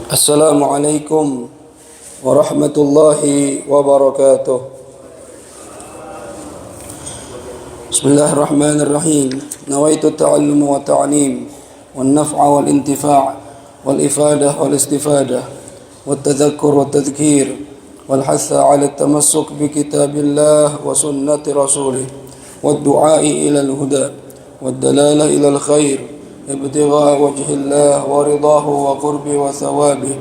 Assalamualaikum warahmatullahi wabarakatuh. Bismillahirrahmanirrahim. Nawaitu ta'allum wa ta'lim wan naf'a wal intifa' wal ifadah wal istifadah wat tadhakkur wat tadhkir wal hatha 'ala at-tamassuk bi kitabillah wa sunnati rasulih wad du'a'i ila al-huda wad dalalah ila al-khair ابتغاء وجه الله ورضاه وقربه وثوابه.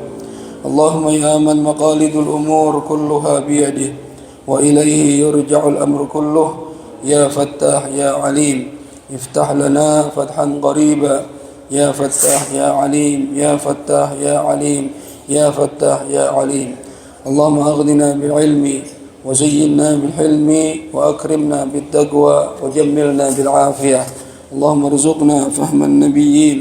اللهم يا من مقاليد الأمور كلها بيده وإليه يرجع الأمر كله يا فتاح يا عليم افتح لنا فتحا قريبا يا فتاح يا عليم يا فتاح يا عليم يا فتاح يا عليم. اللهم أغننا بالعلم وزينا بالحلم وأكرمنا بالتقوى وجملنا بالعافية. اللهم ارزقنا فهم النبيين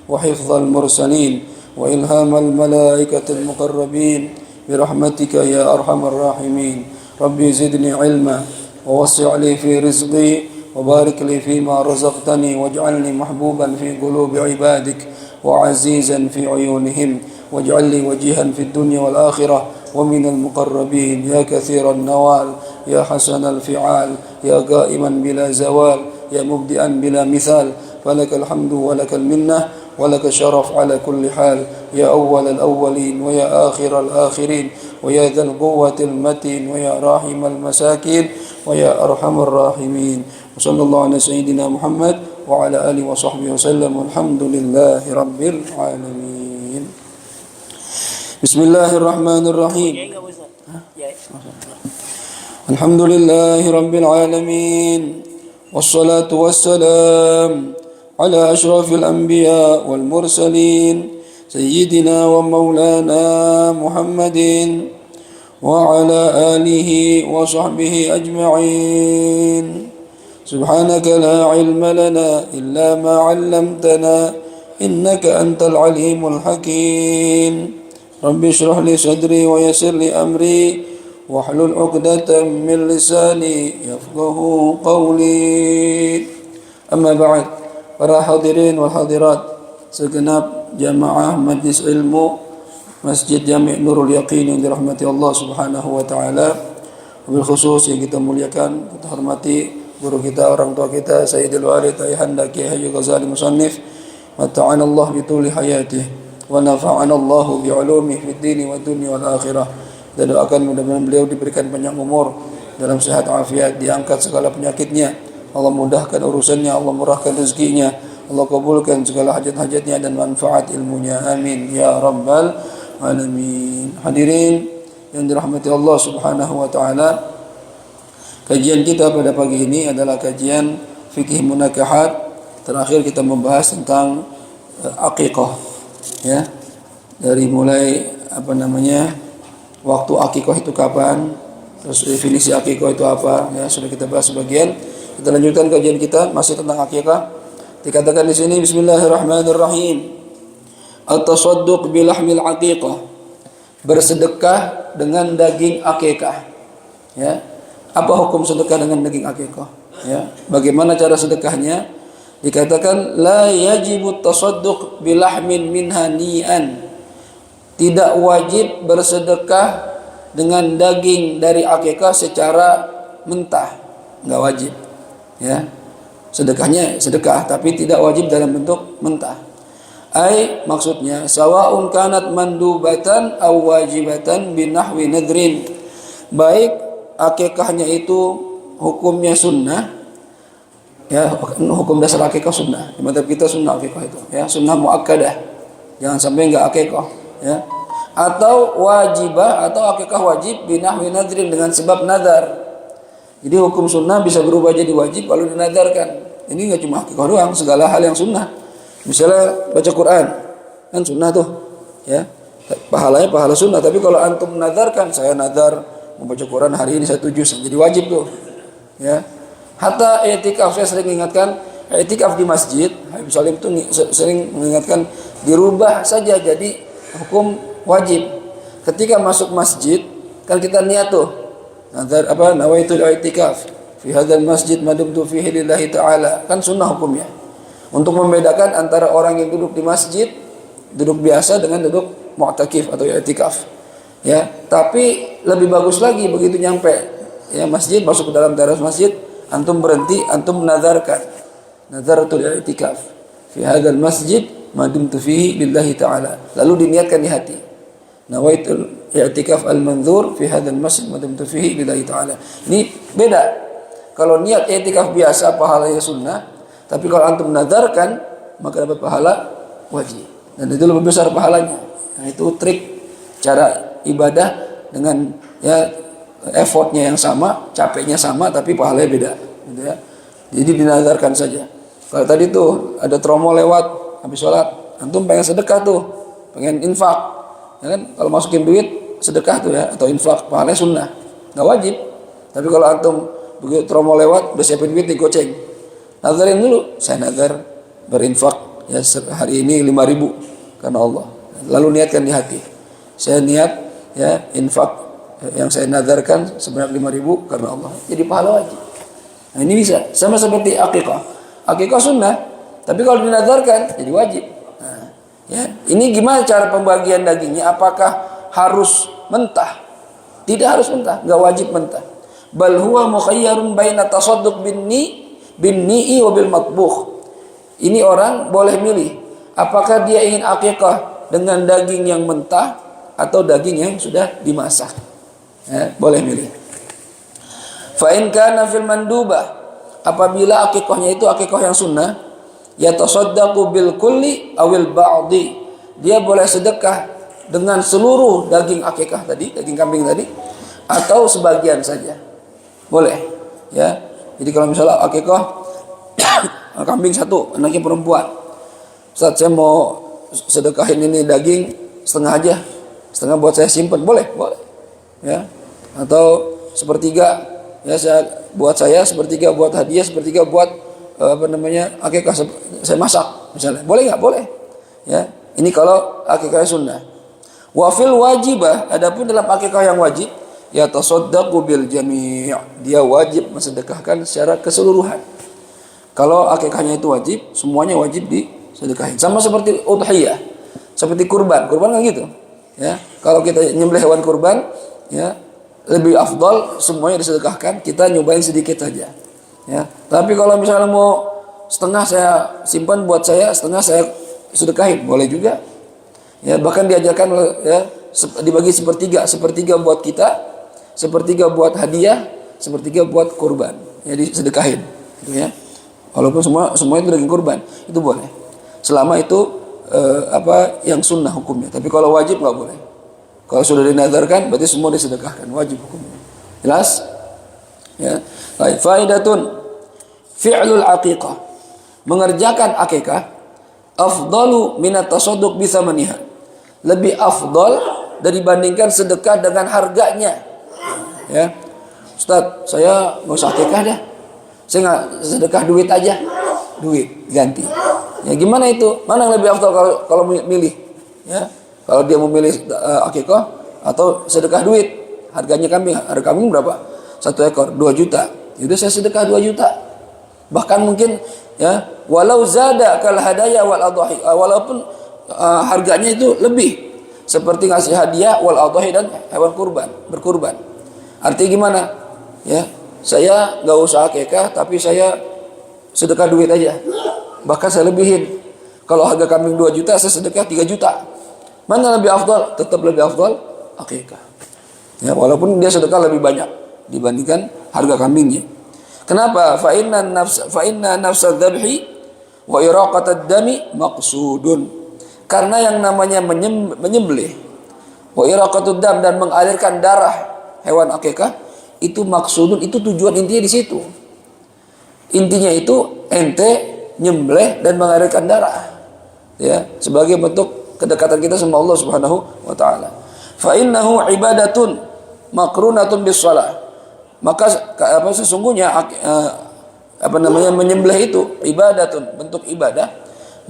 وحفظ المرسلين وإلهام الملائكة المقربين برحمتك يا أرحم الراحمين. ربي زدني علما ووسع لي في رزقي وبارك لي فيما رزقتني واجعلني محبوبا في قلوب عبادك وعزيزا في عيونهم واجعل لي وجيها في الدنيا والآخرة ومن المقربين يا كثير النوال يا حسن الفعال يا قائما بلا زوال يا مبدئا بلا مثال فلك الحمد ولك المنة ولك الشرف على كل حال يا أول الأولين ويا آخر الآخرين ويا ذا القوة المتين ويا راحم المساكين ويا أرحم الراحمين. وصلى الله على سيدنا محمد وعلى آله وصحبه وسلم والحمد لله رب العالمين. بسم الله الرحمن الرحيم. الحمد لله رب العالمين والصلاة والسلام على أشرف الأنبياء والمرسلين سيدنا ومولانا محمد وعلى آله وصحبه أجمعين. سبحانك لا علم لنا إلا ما علمتنا إنك أنت العليم الحكيم. رب اشرح لي صدري ويسر لي أمري wahlul 'uqdatam min lisani yafqahu qawli. Amma ba'd. Para hadirin wal hadirat, segenap jamaah majlis ilmu Masjid Jami' Nurul Yaqin yang dirahmati Allah Subhanahu wa taala. Wabil khusus yang kita muliakan, kita hormati guru kita, orang tua kita, Sayyidul Walid Ayahanda Kiai Haji Ghazali Musannif, mata'ana Allah bi tuli hayatih wa nafa'ana Allah bi 'ulumihi fid dini wad dunya wal akhirah. Kita doakan mudah-mudahan beliau diberikan panjang umur, dalam sehat afiat, diangkat segala penyakitnya, Allah mudahkan urusannya, Allah murahkan rezekinya, Allah kabulkan segala hajat-hajatnya dan manfaat ilmunya, amin ya rabbal alamin. Hadirin yang dirahmati Allah Subhanahu wa taala, kajian kita pada pagi ini adalah kajian fikih munakahat. Terakhir kita membahas tentang aqiqah, ya, dari mulai waktu akikah itu kapan, terus definisi akikah itu apa, ya sudah kita bahas sebagian. Kita lanjutkan kajian kita masih tentang akikah. Dikatakan di sini bismillahirrahmanirrahim. At-tasadduq bilahmil aqiqah. Bersedekah dengan daging akikah. Ya. Apa hukum sedekah dengan daging akikah? Ya. Bagaimana cara sedekahnya? Dikatakan la yajibu tasadduq bilahmin minha ni'an. Tidak wajib bersedekah dengan daging dari akikah secara mentah, enggak wajib, ya. Sedekahnya sedekah tapi tidak wajib dalam bentuk mentah. Maksudnya sawaun kanat mandubatan aw wajibatan binahwi nadrin. Baik akikahnya itu hukumnya sunnah, ya, hukum dasar akikah sunnah. Di madzhab kita sunnah akikah itu, ya, sunnah muakkadah. Jangan sampai enggak akikah, ya, atau wajibah atau akikah wajib binahwi nadrin dengan sebab nadar. Jadi hukum sunnah bisa berubah jadi wajib kalau dinadarkan. Ini enggak cuma akikah doang, segala hal yang sunnah. Misalnya baca Quran, kan sunnah tuh, ya, pahalanya pahala sunnah. Tapi kalau antum nadarkan, saya nadar membaca Quran hari ini 1 juz, jadi wajib tuh, ya. Hatta i'tikaf, saya sering mengingatkan i'tikaf di masjid, Habib Salim itu sering mengingatkan dirubah saja jadi hukum wajib. Ketika masuk masjid kan kita niat tuh, nawaitul i'tikaf fi hadzal masjid madumtu fihi lillahi ta'ala, kan sunnah hukumnya. untuk membedakan antara orang yang duduk di masjid, duduk biasa dengan duduk mu'takif atau i'tikaf. Ya, tapi lebih bagus lagi begitu nyampe ya masjid, masuk ke dalam teras masjid, antum berhenti, antum nazarkan. Nazaratul i'tikaf fi hadzal masjid ma dumtu fihi lillahi ta'ala. Lalu diniatkan di hati. Nawaitul i'tikaf al-manzur fi hadzal masjid ma dumtu fihi lillahi ta'ala. Ini beda. Kalau niat i'tikaf biasa pahalanya sunnah, tapi kalau antum nazarkan maka dapat pahala wajib. Dan itu lebih besar pahalanya. Nah, itu trik cara ibadah dengan ya effortnya yang sama, capeknya sama, tapi pahalanya beda. Gitu ya. Jadi dinazarkan saja. Kalau tadi tuh ada tromo lewat habis sholat, antum pengen sedekah tuh, pengen infak, ya kan? Kalau masukin duit sedekah tuh ya atau infak, pahalanya sunnah, nggak wajib. Tapi kalau antum begitu tromo lewat, udah siapin duit digoceng, nazarin dulu, saya nazar berinfak ya hari ini 5.000 karena Allah. Lalu niatkan di hati, saya niat ya infak yang saya nazarkan sebanyak 5.000 karena Allah. Jadi pahala wajib. Nah ini bisa. Sama seperti akikah. Akikah sunnah, tapi kalau dinazarkan jadi wajib. Nah, ya ini gimana cara pembagian dagingnya? Apakah harus mentah? Tidak harus mentah, nggak wajib mentah. Bal huwa mukhayyarun baina tasadduq bin ni'i wa bil matbukh. Ini orang boleh milih apakah dia ingin akikah dengan daging yang mentah atau daging yang sudah dimasak. Ya, boleh milih. Fa in kana fil mandubah, apabila akikahnya itu akikah yang sunnah, ya tasaddaqu bil kulli awil ba'di. Dia boleh sedekah dengan seluruh daging akikah tadi, daging kambing tadi, atau sebagian saja. Boleh. Ya. Jadi kalau misalnya akikah kambing satu, anaknya perempuan. Ustaz, saya mau sedekahin ini daging setengah aja. Setengah buat saya simpan, boleh, boleh. Ya. Atau sepertiga ya buat saya, sepertiga buat hadiah, sepertiga buat akikah saya masak misalnya. Boleh nggak? Boleh. Ya. Ini kalau akikah sunnah. Wafil wajibah, adapun dalam akikah yang wajib, ya tasaddaqu bil jami'. Dia wajib mensedekahkan secara keseluruhan. Kalau akikahnya itu wajib, semuanya wajib disedekahin. Sama seperti udhiyah, seperti kurban. Kurban kan gitu. Ya, kalau kita nyembelih hewan kurban, ya lebih afdal semuanya disedekahkan. Kita nyobain sedikit saja. Ya, tapi kalau misalnya mau setengah saya simpan buat saya, setengah saya sedekahin, boleh juga. Ya, bahkan diajarkan ya dibagi sepertiga, sepertiga buat kita, sepertiga buat hadiah, sepertiga buat kurban. Ya disedekahin, gitu ya. Walaupun semua itu daging kurban, itu boleh. Selama itu yang sunnah hukumnya. Tapi kalau wajib nggak boleh. Kalau sudah dinazarkan, berarti semua disedekahkan, wajib hukumnya. Jelas? Ya. Baik, faidatun fi'lul aqiqah. Mengerjakan akikah afdalu minat tasadduq bi thamaniha. Lebih afdal dibandingkan sedekah dengan harganya. Ya. Ustaz, saya nggak usah akikah dah. Saya nggak sedekah duit aja, duit ganti. Ya gimana itu? Mana yang lebih afdal kalau milih? Ya, kalau dia memilih akikah atau sedekah duit, harganya harga kambing berapa? 1 ekor 2 juta. Jadi saya sedekah 2 juta. Bahkan mungkin ya, walau zada kal hadaya wal adhahi, walaupun harganya itu lebih, seperti ngasih hadiah wal adhahi dan hewan berkurban. Artinya gimana? Ya. Saya nggak usah akikah, tapi saya sedekah duit aja. Bahkan saya lebihin. Kalau harga kambing 2 juta, saya sedekah 3 juta. Mana lebih afdal? Tetap lebih afdal akikah. Ya, walaupun dia sedekah lebih banyak dibandingkan harga kambingnya. Kenapa? Fa inna nafsa dzabhi wa iraqatad dami maqsudun. Karena yang namanya menyembelih wa iraqatud dam dan mengalirkan darah hewan akikah itu maksudun, itu tujuan intinya di situ. Intinya itu ente nyembelih dan mengalirkan darah, ya, sebagai bentuk kedekatan kita sama Allah Subhanahu wa taala. Fa innahu ibadatun makrunatun bis shalah. Maka sesungguhnya menyembelih itu ibadatun, bentuk ibadah,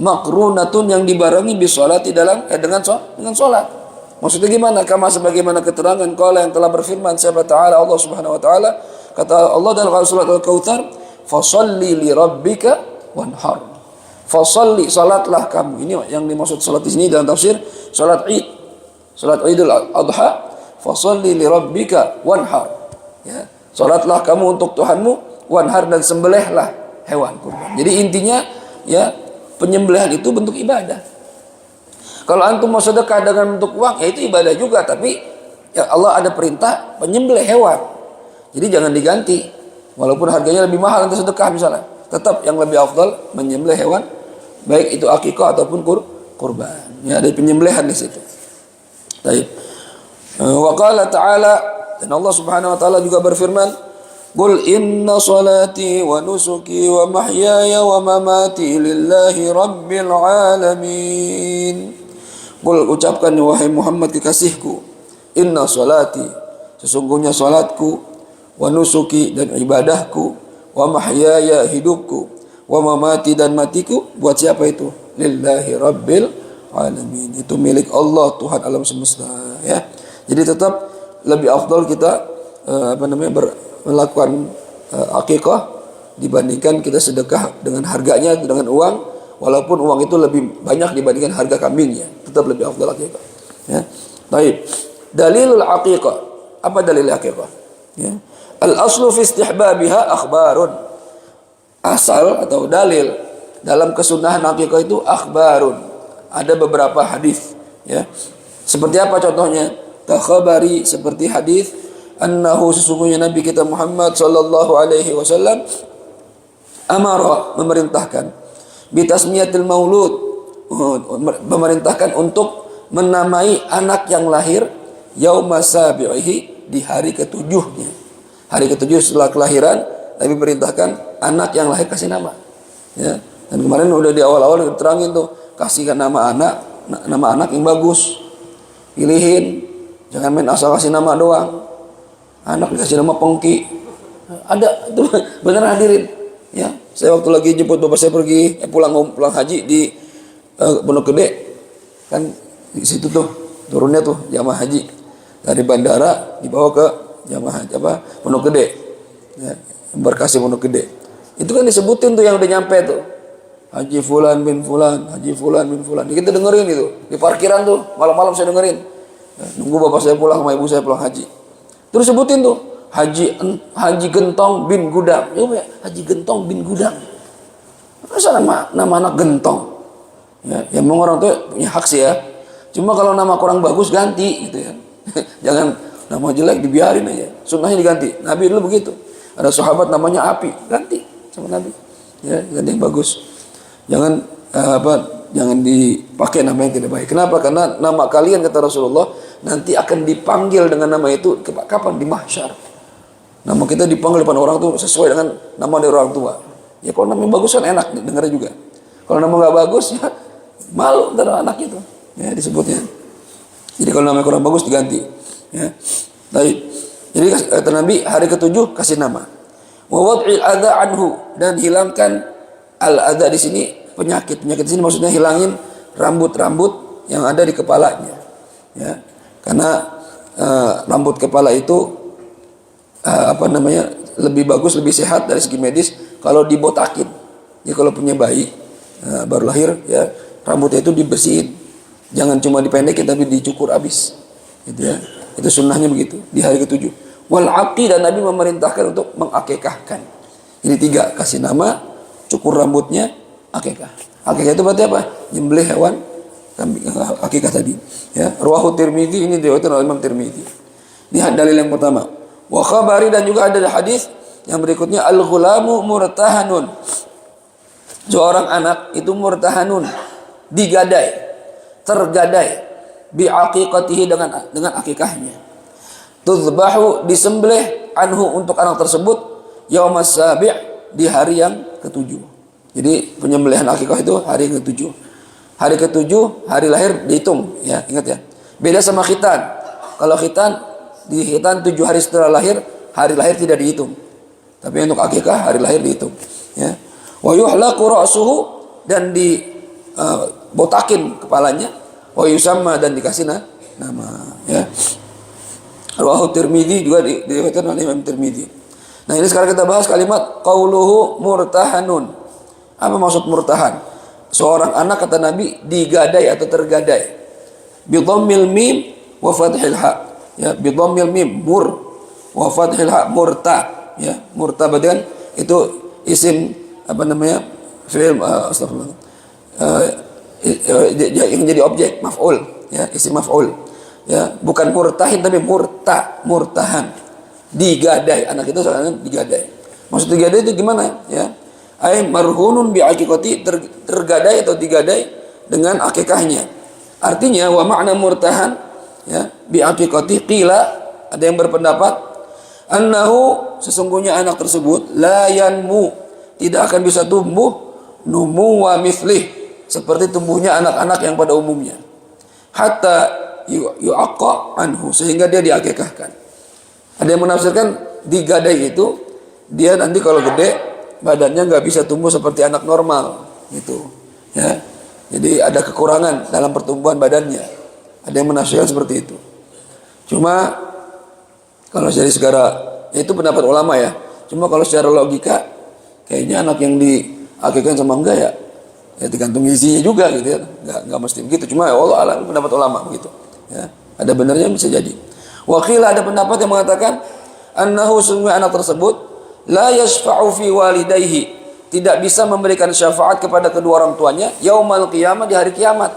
makrunatun yang dibarengi bis sholati dengan sholat. Maksudnya gimana? Kama sebagaimana keterangan qala yang telah berfirman siapa ta'ala Allah Subhanahu wa taala, kata Allah dalam surat Al-Kautsar, "Fasholli li rabbika wanhar." Fasalli, salatlah kamu. Ini yang dimaksud salat di sini dalam tafsir salat Id. Salat Idul Adha, fasalli li rabbika wanhar. Ya, salatlah kamu untuk Tuhanmu, wanhar, dan sembelihlah hewan kurban. Jadi intinya ya, penyembelihan itu bentuk ibadah. Kalau antum mau sedekah dengan bentuk uang, ya itu ibadah juga, tapi ya Allah ada perintah penyembelih hewan. Jadi jangan diganti. Walaupun harganya lebih mahal untuk sedekah misalnya, tetap yang lebih afdal menyembelih hewan, baik itu akikah ataupun kurban. Ya, ada penyembelihan di situ. Baik. Wa qala ta'ala, dan Allah Subhanahu wa taala juga berfirman, "Qul inna salati wa nusuki wa mahyaya wa mamati lillahi rabbil alamin." Qul, ucapkan wahai Muhammad kekasihku, inna salati, sesungguhnya salatku, wa nusuki, dan ibadahku, wa mahyaya, hidupku, wa mamati, dan matiku, buat siapa itu? Lillahi rabbil alamin, itu milik Allah, Tuhan alam semesta, ya. Jadi tetap lebih afdal kita melakukan akikah dibandingkan kita sedekah dengan harganya, dengan uang, walaupun uang itu lebih banyak dibandingkan harga kambingnya, tetap lebih afdal akikah, ya. Baik. Dalilul akikah, apa dalil akikah? Ya. Al aslu fi istihbabiha akhbarun, asal atau dalil dalam kesunahan akikah itu akhbarun, ada beberapa hadis, ya. Seperti apa contohnya? Takhabari, seperti hadis annahu, sesungguhnya Nabi kita Muhammad sallallahu alaihi wasallam amara, memerintahkan, bitasmiyatil maulud, memerintahkan untuk menamai anak yang lahir yauma sabi'ihi, di hari ketujuhnya. Hari ketujuh setelah kelahiran, Nabi perintahkan anak yang lahir kasih nama, ya. Dan kemarin udah di awal-awal diterangin tuh, kasihkan nama anak yang bagus, pilihin, jangan main asal kasih nama doang. Anak dikasih nama Pengki, ada itu beneran, hadirin, ya. Saya waktu lagi jemput bapak saya pergi pulang haji di Pondok Gede, kan di situ tuh turunnya tuh jamaah haji dari bandara dibawa ke jamaah haji Pondok Gede, ya, embarkasi Pondok Gede. Itu kan disebutin tuh yang udah nyampe tuh, Haji Fulan bin Fulan, Haji Fulan bin Fulan. Kita dengerin itu di parkiran tuh, malam-malam saya dengerin. Ya, nunggu bapak saya pulang sama ibu saya pulang haji. Terus sebutin tuh Haji Gentong bin Gudang. Ya, Haji Gentong bin Gudang. Masa nama anak Gentong? Ya, memang orang tuh punya hak sih ya. Cuma kalau nama kurang bagus ganti gitu ya. Jangan nama jelek dibiarin aja. Sunnahnya diganti. Nabi dulu begitu. Ada sahabat namanya Api, ganti sama Nabi. Ya, ganti yang bagus. Jangan jangan dipakai nama yang tidak baik. Kenapa? Karena nama kalian, kata Rasulullah, nanti akan dipanggil dengan nama itu kapan? Di mahsyar. Nama kita dipanggil depan orang tuh sesuai dengan nama dari orang tua. Ya kalau namanya bagus kan enak dengarnya juga. Kalau nama nggak bagus ya malu ntar anak itu. Ya disebutnya. Jadi kalau namanya kurang bagus diganti. Ya. Baik. Jadi kata Nabi, hari ketujuh kasih nama. Wa wad'il adza anhu, dan hilangkan al-adza di sini penyakit. Penyakit di sini maksudnya hilangin rambut-rambut yang ada di kepalanya. Ya. Karena rambut kepala itu lebih bagus, lebih sehat dari segi medis kalau dibotakin. Jadi kalau punya bayi baru lahir, ya rambutnya itu dibersihin, jangan cuma dipendekin tapi dicukur habis, gitu ya. Itu sunnahnya begitu di hari ketujuh. Wal aqi, dan Nabi memerintahkan untuk mengakikahkan. Ini 3, kasih nama, cukur rambutnya, akikah. Akikah itu berarti apa? Nyembelih hewan kambing, akikah tadi. Ya, Rawahu Tirmidzi, ini diriwayatkan oleh Imam Tirmidzi. Ini dalil yang pertama. Wa khabari, dan juga ada hadis yang berikutnya, al-ghulamu murtahanun. Seorang anak itu murtahanun, digadai, tergadai, bi aqiqatihi, dengan akikahnya. Tudzbahu, disembelih, anhu, untuk anak tersebut, yaumas sabi', di hari yang ketujuh. Jadi penyembelihan akikah itu hari yang ketujuh. Hari ketujuh, hari lahir dihitung, ya, ingat ya. Beda sama khitan. Kalau khitan, di khitan 7 hari setelah lahir, hari lahir tidak dihitung. Tapi untuk akikah hari lahir dihitung, ya. Wa yuhlaqu ra'suhu, dan botakin kepalanya, wa yusamma, dan dikasih nama, ya. Rawahu Tirmidzi, juga diriwayatkan oleh Imam Tirmidzi. Nah, ini sekarang kita bahas kalimat qauluhu murtahanun. Apa maksud murtahan? seorang anak kata Nabi digadai atau tergadai. Bi dhammil mim wa fathil ha. Ya, bi dhammil mim mur wa fathil ha murta. Ya, murta berarti kan itu isim apa namanya? Fi'il astagfirullah. Yang jadi objek maf'ul, ya, isim maf'ul. Ya, bukan murtahin tapi murtahan. Digadai, anak itu sekarang digadai. Maksud digadai itu gimana? Ya, ay marhunun bi aqiqati, tergadai atau digadai dengan akikahnya. Artinya wa makna murtahan, ya, bi aqiqati qila, ada yang berpendapat annahu, sesungguhnya anak tersebut la yanmu, tidak akan bisa tumbuh numu wa mithlih, seperti tumbuhnya anak-anak yang pada umumnya, hatta yu'aqqa anhu, sehingga dia diakikahkan. Ada yang menafsirkan digadai itu dia nanti kalau gede badannya nggak bisa tumbuh seperti anak normal gitu, ya. Jadi ada kekurangan dalam pertumbuhan badannya. Ada yang menafsirkan seperti itu. Cuma kalau dari segala, itu pendapat ulama ya. Cuma kalau secara logika kayaknya anak yang diakikahkan sama enggak ya tergantung gizinya juga gitu ya. Enggak mesti begitu. Cuma ya Allah alam, pendapat ulama begitu. Ya, ada benarnya bisa jadi. Wakil ada pendapat yang mengatakan annahu, sungguh anak tersebut la yashfa'u fi walidayhi, tidak bisa memberikan syafaat kepada kedua orang tuanya yaumal qiyamah, di hari kiamat,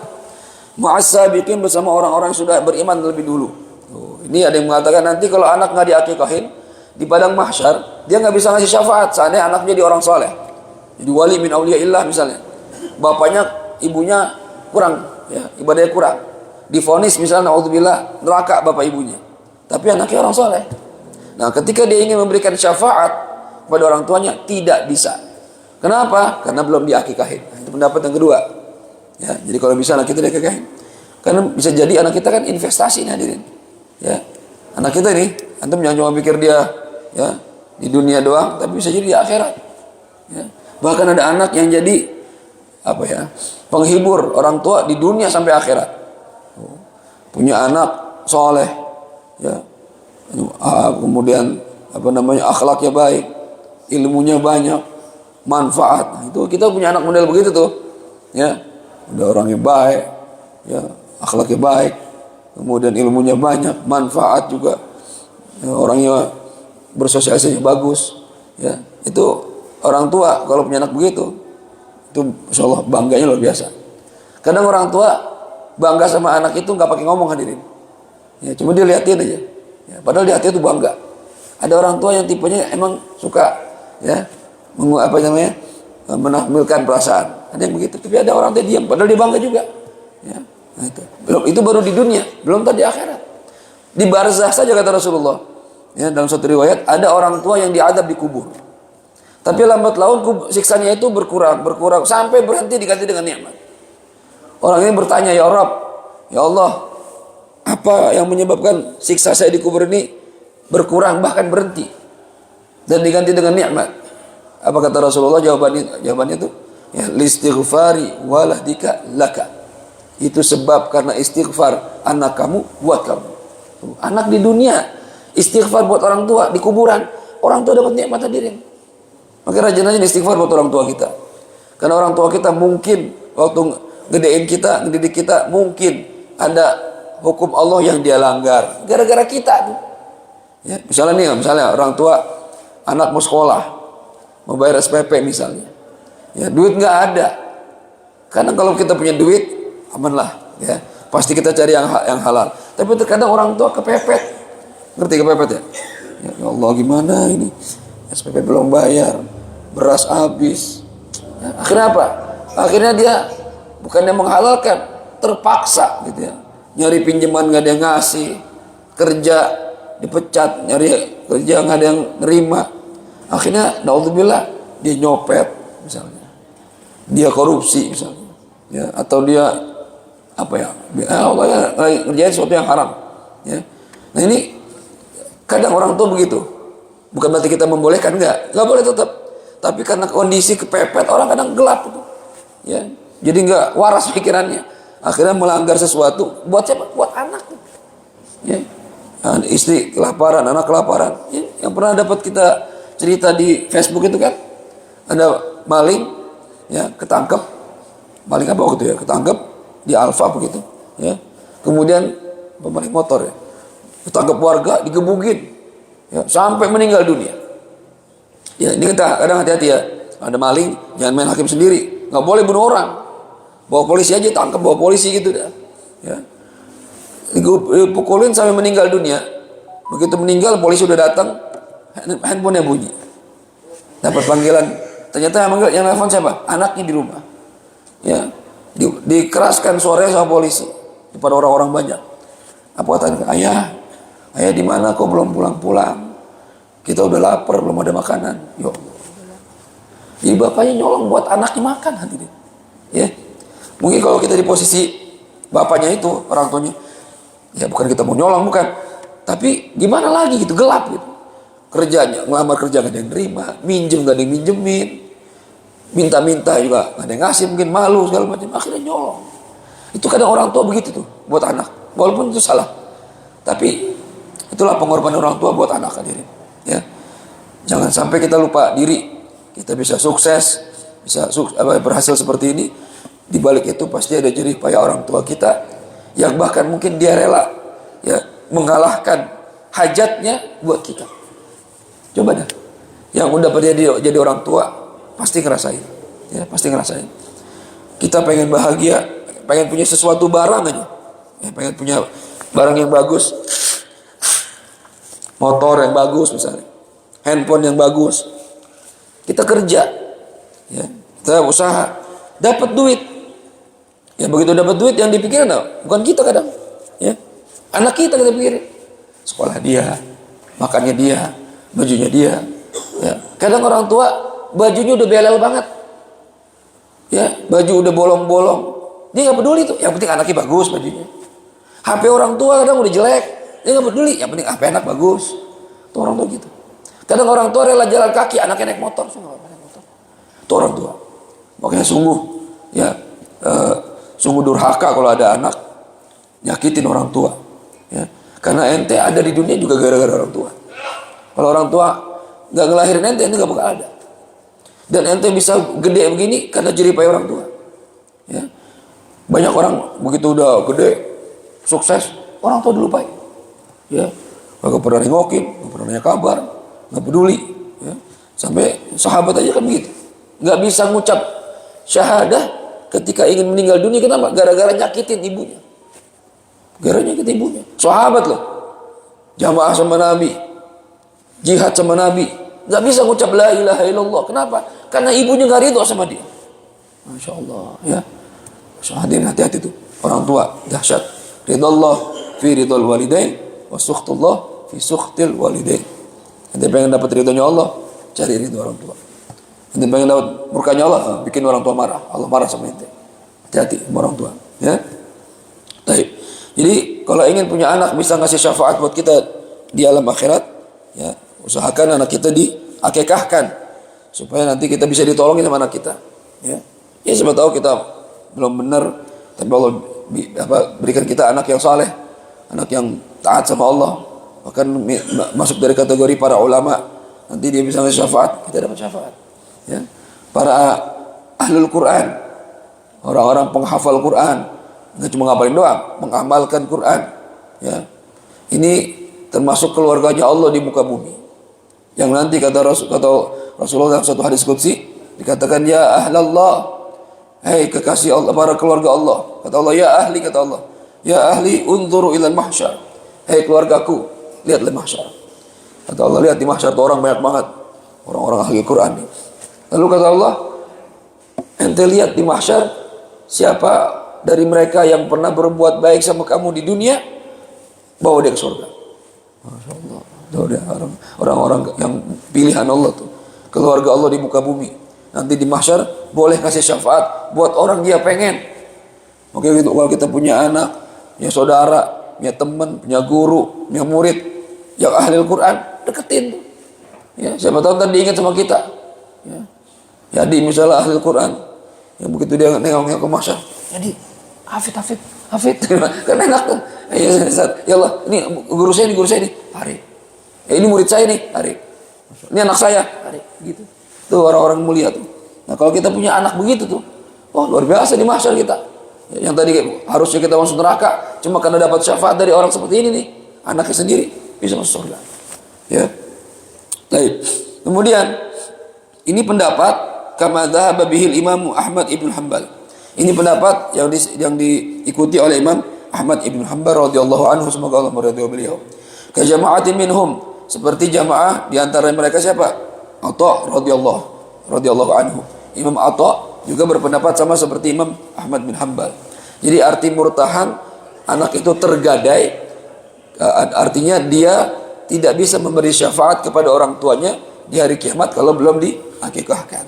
mu'assabiqin, bersama orang-orang yang sudah beriman lebih dulu. Ini ada yang mengatakan nanti kalau anak nggak diakikahin di padang mahsyar, dia nggak bisa ngasih syafaat seandainya anaknya jadi orang soleh, jadi wali min auliyaillah misalnya, bapaknya ibunya kurang, ya, ibadahnya kurang, divonis misalnya naudzubillah neraka bapak ibunya, tapi anaknya orang soleh. Nah, ketika dia ingin memberikan syafaat kepada orang tuanya tidak bisa. Kenapa? Karena belum diakikahin. Itu pendapat yang kedua. Ya, jadi kalau bisa anak kita diakikahin, karena bisa jadi anak kita kan investasi nih hadirin. Ya, anak kita ini, antum jangan cuma pikir dia ya di dunia doang, tapi bisa jadi di akhirat. Ya. Bahkan ada anak yang jadi apa ya, penghibur orang tua di dunia sampai akhirat. Punya anak soleh, ya, kemudian apa namanya, akhlaknya baik, ilmunya banyak, manfaat. Nah, itu kita punya anak model begitu tuh, ya, udah orangnya baik, ya, akhlaknya baik, kemudian ilmunya banyak, manfaat juga, ya, orangnya bersosialisasi bagus, ya. Itu orang tua kalau punya anak begitu, itu insyaallah bangganya luar biasa. Kadang orang tua bangga sama anak itu nggak pakai ngomong hadirin, ya, cuma dia liatin aja, ya, padahal di hati itu bangga. Ada orang tua yang tipenya emang suka, ya, apa namanya, menampilkan perasaan, ada yang begitu. Tapi ada orang tua diam, padahal dia bangga juga, ya. Nah, itu baru di dunia, belum tadi akhirat. Di barzah saja kata Rasulullah, ya, dalam suatu riwayat ada orang tua yang diadab di kubur, tapi lambat laun siksanya itu berkurang sampai berhenti diganti dengan nikmat. Orang ini bertanya, ya Rabb, ya Allah, apa yang menyebabkan siksa saya di kubur ini berkurang bahkan berhenti dan diganti dengan nikmat? Apa kata Rasulullah? Jawabannya itu, ya, listighfari walahdika laka. Itu sebab karena istighfar anak kamu buat kamu. Anak di dunia istighfar buat orang tua, di kuburan orang tua dapat nikmat hadirin. Maka rajin-rajin istighfar buat orang tua kita. Karena orang tua kita mungkin waktu gedein kita, ngedidik kita, mungkin ada hukum Allah yang dia langgar gara-gara kita tuh. Ya, misalnya orang tua anak mau sekolah, mau bayar SPP misalnya, ya, duit nggak ada. Karena kalau kita punya duit aman lah, ya, pasti kita cari yang halal. Tapi terkadang orang tua kepepet, ngerti kepepet ya? Ya Allah, gimana ini, SPP belum bayar, beras habis, ya, akhirnya apa? Akhirnya dia bukannya menghalalkan, terpaksa gitu ya, nyari pinjaman nggak ada yang ngasih, kerja dipecat, nyari kerja nggak ada yang nerima, akhirnya naudzubillah dia nyopet misalnya, dia korupsi misalnya, ya, atau dia apa ya, Allah ya, ngerjain sesuatu yang haram, ya. Nah ini kadang orang tua begitu, bukan berarti kita membolehkan, nggak boleh tetap, tapi karena kondisi kepepet orang kadang gelap itu, ya. Jadi nggak waras pikirannya, akhirnya melanggar sesuatu. Buat siapa? Buat anak. Ya. Istri kelaparan, anak kelaparan. Ya. Yang pernah dapat kita cerita di Facebook itu kan, ada maling, ya, ketangkep, maling apa waktu itu ya, ketangkep di Alfa begitu ya. Kemudian pemaling motor ya, ketangkep warga, digebukin ya, sampai meninggal dunia. Ya, ini kita kadang hati-hati ya, ada maling jangan main hakim sendiri, nggak boleh bunuh orang, bawa polisi aja, tangkap bawa polisi gitu dah ya. Dipukulin sampai meninggal dunia. Begitu meninggal polisi udah datang, handphonenya bunyi, dapat panggilan, ternyata yang nelfon siapa? Anaknya di rumah ya. Dikeraskan suaranya sama polisi depan orang-orang banyak. Apa katanya? Ayah di mana kok belum pulang-pulang? Kita udah lapar, belum ada makanan. Yo, jadi bapaknya nyolong buat anaknya makan hati dia. Ya, mungkin kalau kita di posisi bapaknya itu, orang tuanya, ya bukan kita mau nyolong, bukan, tapi gimana lagi gitu, gelap gitu. Kerjanya, ngelamar kerja gak ada yang nerima, minjem gak ada yang minjemin, minta-minta juga gak ada yang ngasih, mungkin malu segala macam, akhirnya nyolong. Itu kadang orang tua begitu tuh buat anak, walaupun itu salah, tapi itulah pengorbanan orang tua buat anak hadirin ya. Jangan sampai kita lupa diri, kita bisa sukses, bisa berhasil seperti ini, di balik itu pasti ada jerih payah orang tua kita yang bahkan mungkin dia rela ya mengalahkan hajatnya buat kita. Coba dah, yang udah jadi orang tua pasti ngerasain ya, pasti ngerasain. Kita pengen bahagia, pengen punya sesuatu barang aja ya, pengen punya barang yang bagus, motor yang bagus misalnya, handphone yang bagus, kita kerja ya, kita usaha, dapat duit ya. Begitu dapat duit yang dipikirin bukan kita kadang ya, anak kita pikirin, sekolah dia, makannya dia, bajunya dia ya. Kadang orang tua bajunya udah belel banget ya, baju udah bolong-bolong, dia nggak peduli tuh, yang penting anaknya bagus bajunya. HP orang tua kadang udah jelek, dia nggak peduli, yang penting HP anak bagus. Tuh orang tua gitu. Kadang orang tua rela jalan kaki, anaknya naik motor, tuh orang tua. Makanya sungguh ya, sungguh durhaka kalau ada anak nyakitin orang tua ya. Karena ente ada di dunia juga gara-gara orang tua. Kalau orang tua nggak ngelahirin ente nggak bakal ada. Dan ente bisa gede begini karena jerih payah orang tua ya. Banyak orang begitu udah gede, sukses, orang tua dilupain ya, nggak pernah nengokin, nggak pernah nanya kabar, nggak peduli ya. Sampai sahabat aja kan begitu, nggak bisa ngucap syahadah ketika ingin meninggal dunia. Kenapa? Gara-gara nyakitin ibunya, gara-gara nyakitin ibunya. Sahabat loh, jamaah sama Nabi, jihad sama Nabi, nggak bisa ngucap la ilaha illallah. Kenapa? Karena ibunya nggak ridho sama dia. Masya Allah ya. Hadirin hati-hati tuh, orang tua dahsyat. Ridallah fi ridal walidain wa sukhtullah fi sukhtil walidain. Ente pengen dapat ridhonya Allah, cari ridho orang tua. Ente pengen dapat murkanya Allah, bikin orang tua marah, Allah marah sama ente. Hati-hati sama orang tua ya. Baik. Jadi kalau ingin punya anak bisa ngasih syafaat buat kita di alam akhirat ya, usahakan anak kita diakekahkan supaya nanti kita bisa ditolongin sama anak kita ya. Ya siapa tahu kita belum benar, tapi Allah berikan kita anak yang saleh, anak yang taat sama Allah, bahkan masuk dari kategori para ulama, nanti dia bisa ngasih syafaat, kita dapat syafaat ya. Para ahlul Quran, orang-orang penghafal Quran, nggak cuma ngapalin doang, mengamalkan Quran ya. Ini termasuk keluarganya Allah di muka bumi, yang nanti kata Rasulullah dalam satu hadis qudsi dikatakan, ya ahlallah, hei kekasih Allah, para keluarga Allah. Kata Allah, ya ahli, kata Allah, ya ahli unzuru ilal mahsyar, hei keluargaku, lihatlah mahsyar. Kata Allah, lihat di mahsyar tuh orang banyak banget, orang-orang ahli Quran. Lalu kata Allah, ente lihat di mahsyar siapa dari mereka yang pernah berbuat baik sama kamu di dunia, bawa dia ke surga. Masya Allah. Orang-orang yang pilihan Allah tuh, keluarga Allah di muka bumi. Nanti di mahsyar boleh kasih syafaat buat orang dia pengen. Oke gitu, kalau kita punya anak, punya saudara, punya teman, punya guru, punya murid yang ahli Al-Quran, deketin tuh. Ya, siapa tahu ntar diingat sama kita. Ya. Jadi misalnya ahli Al-Quran, yang begitu dia nengok ke mahsyar, jadi Hafid, kan enak tuh. Ya Allah, ini guru saya nih, tarik. Ya, ini murid saya nih, tarik. Ini anak saya, tarik. Gitu. Tuh orang-orang mulia tuh. Nah kalau kita punya anak begitu tuh, Oh, luar biasa di mahsyar kita. Yang tadi harusnya kita masuk neraka, cuma karena dapat syafaat dari orang seperti ini nih, anaknya sendiri bisa masuk surga. Ya. Baik. Kemudian ini pendapat kama dzahaba bihil Imam Ahmad ibn Hanbal. Ini pendapat yang diikuti oleh Imam Ahmad ibn Hanbal radhiyallahu anhu, semoga Allah meridhai beliau. Ka jama'atin minhum, seperti jamaah di antara mereka siapa? Atha radhiyallahu anhu. Imam Atha juga berpendapat sama seperti Imam Ahmad bin Hanbal. Jadi arti murtahan, anak itu tergadai, artinya dia tidak bisa memberi syafaat kepada orang tuanya di hari kiamat kalau belum diakikahkan.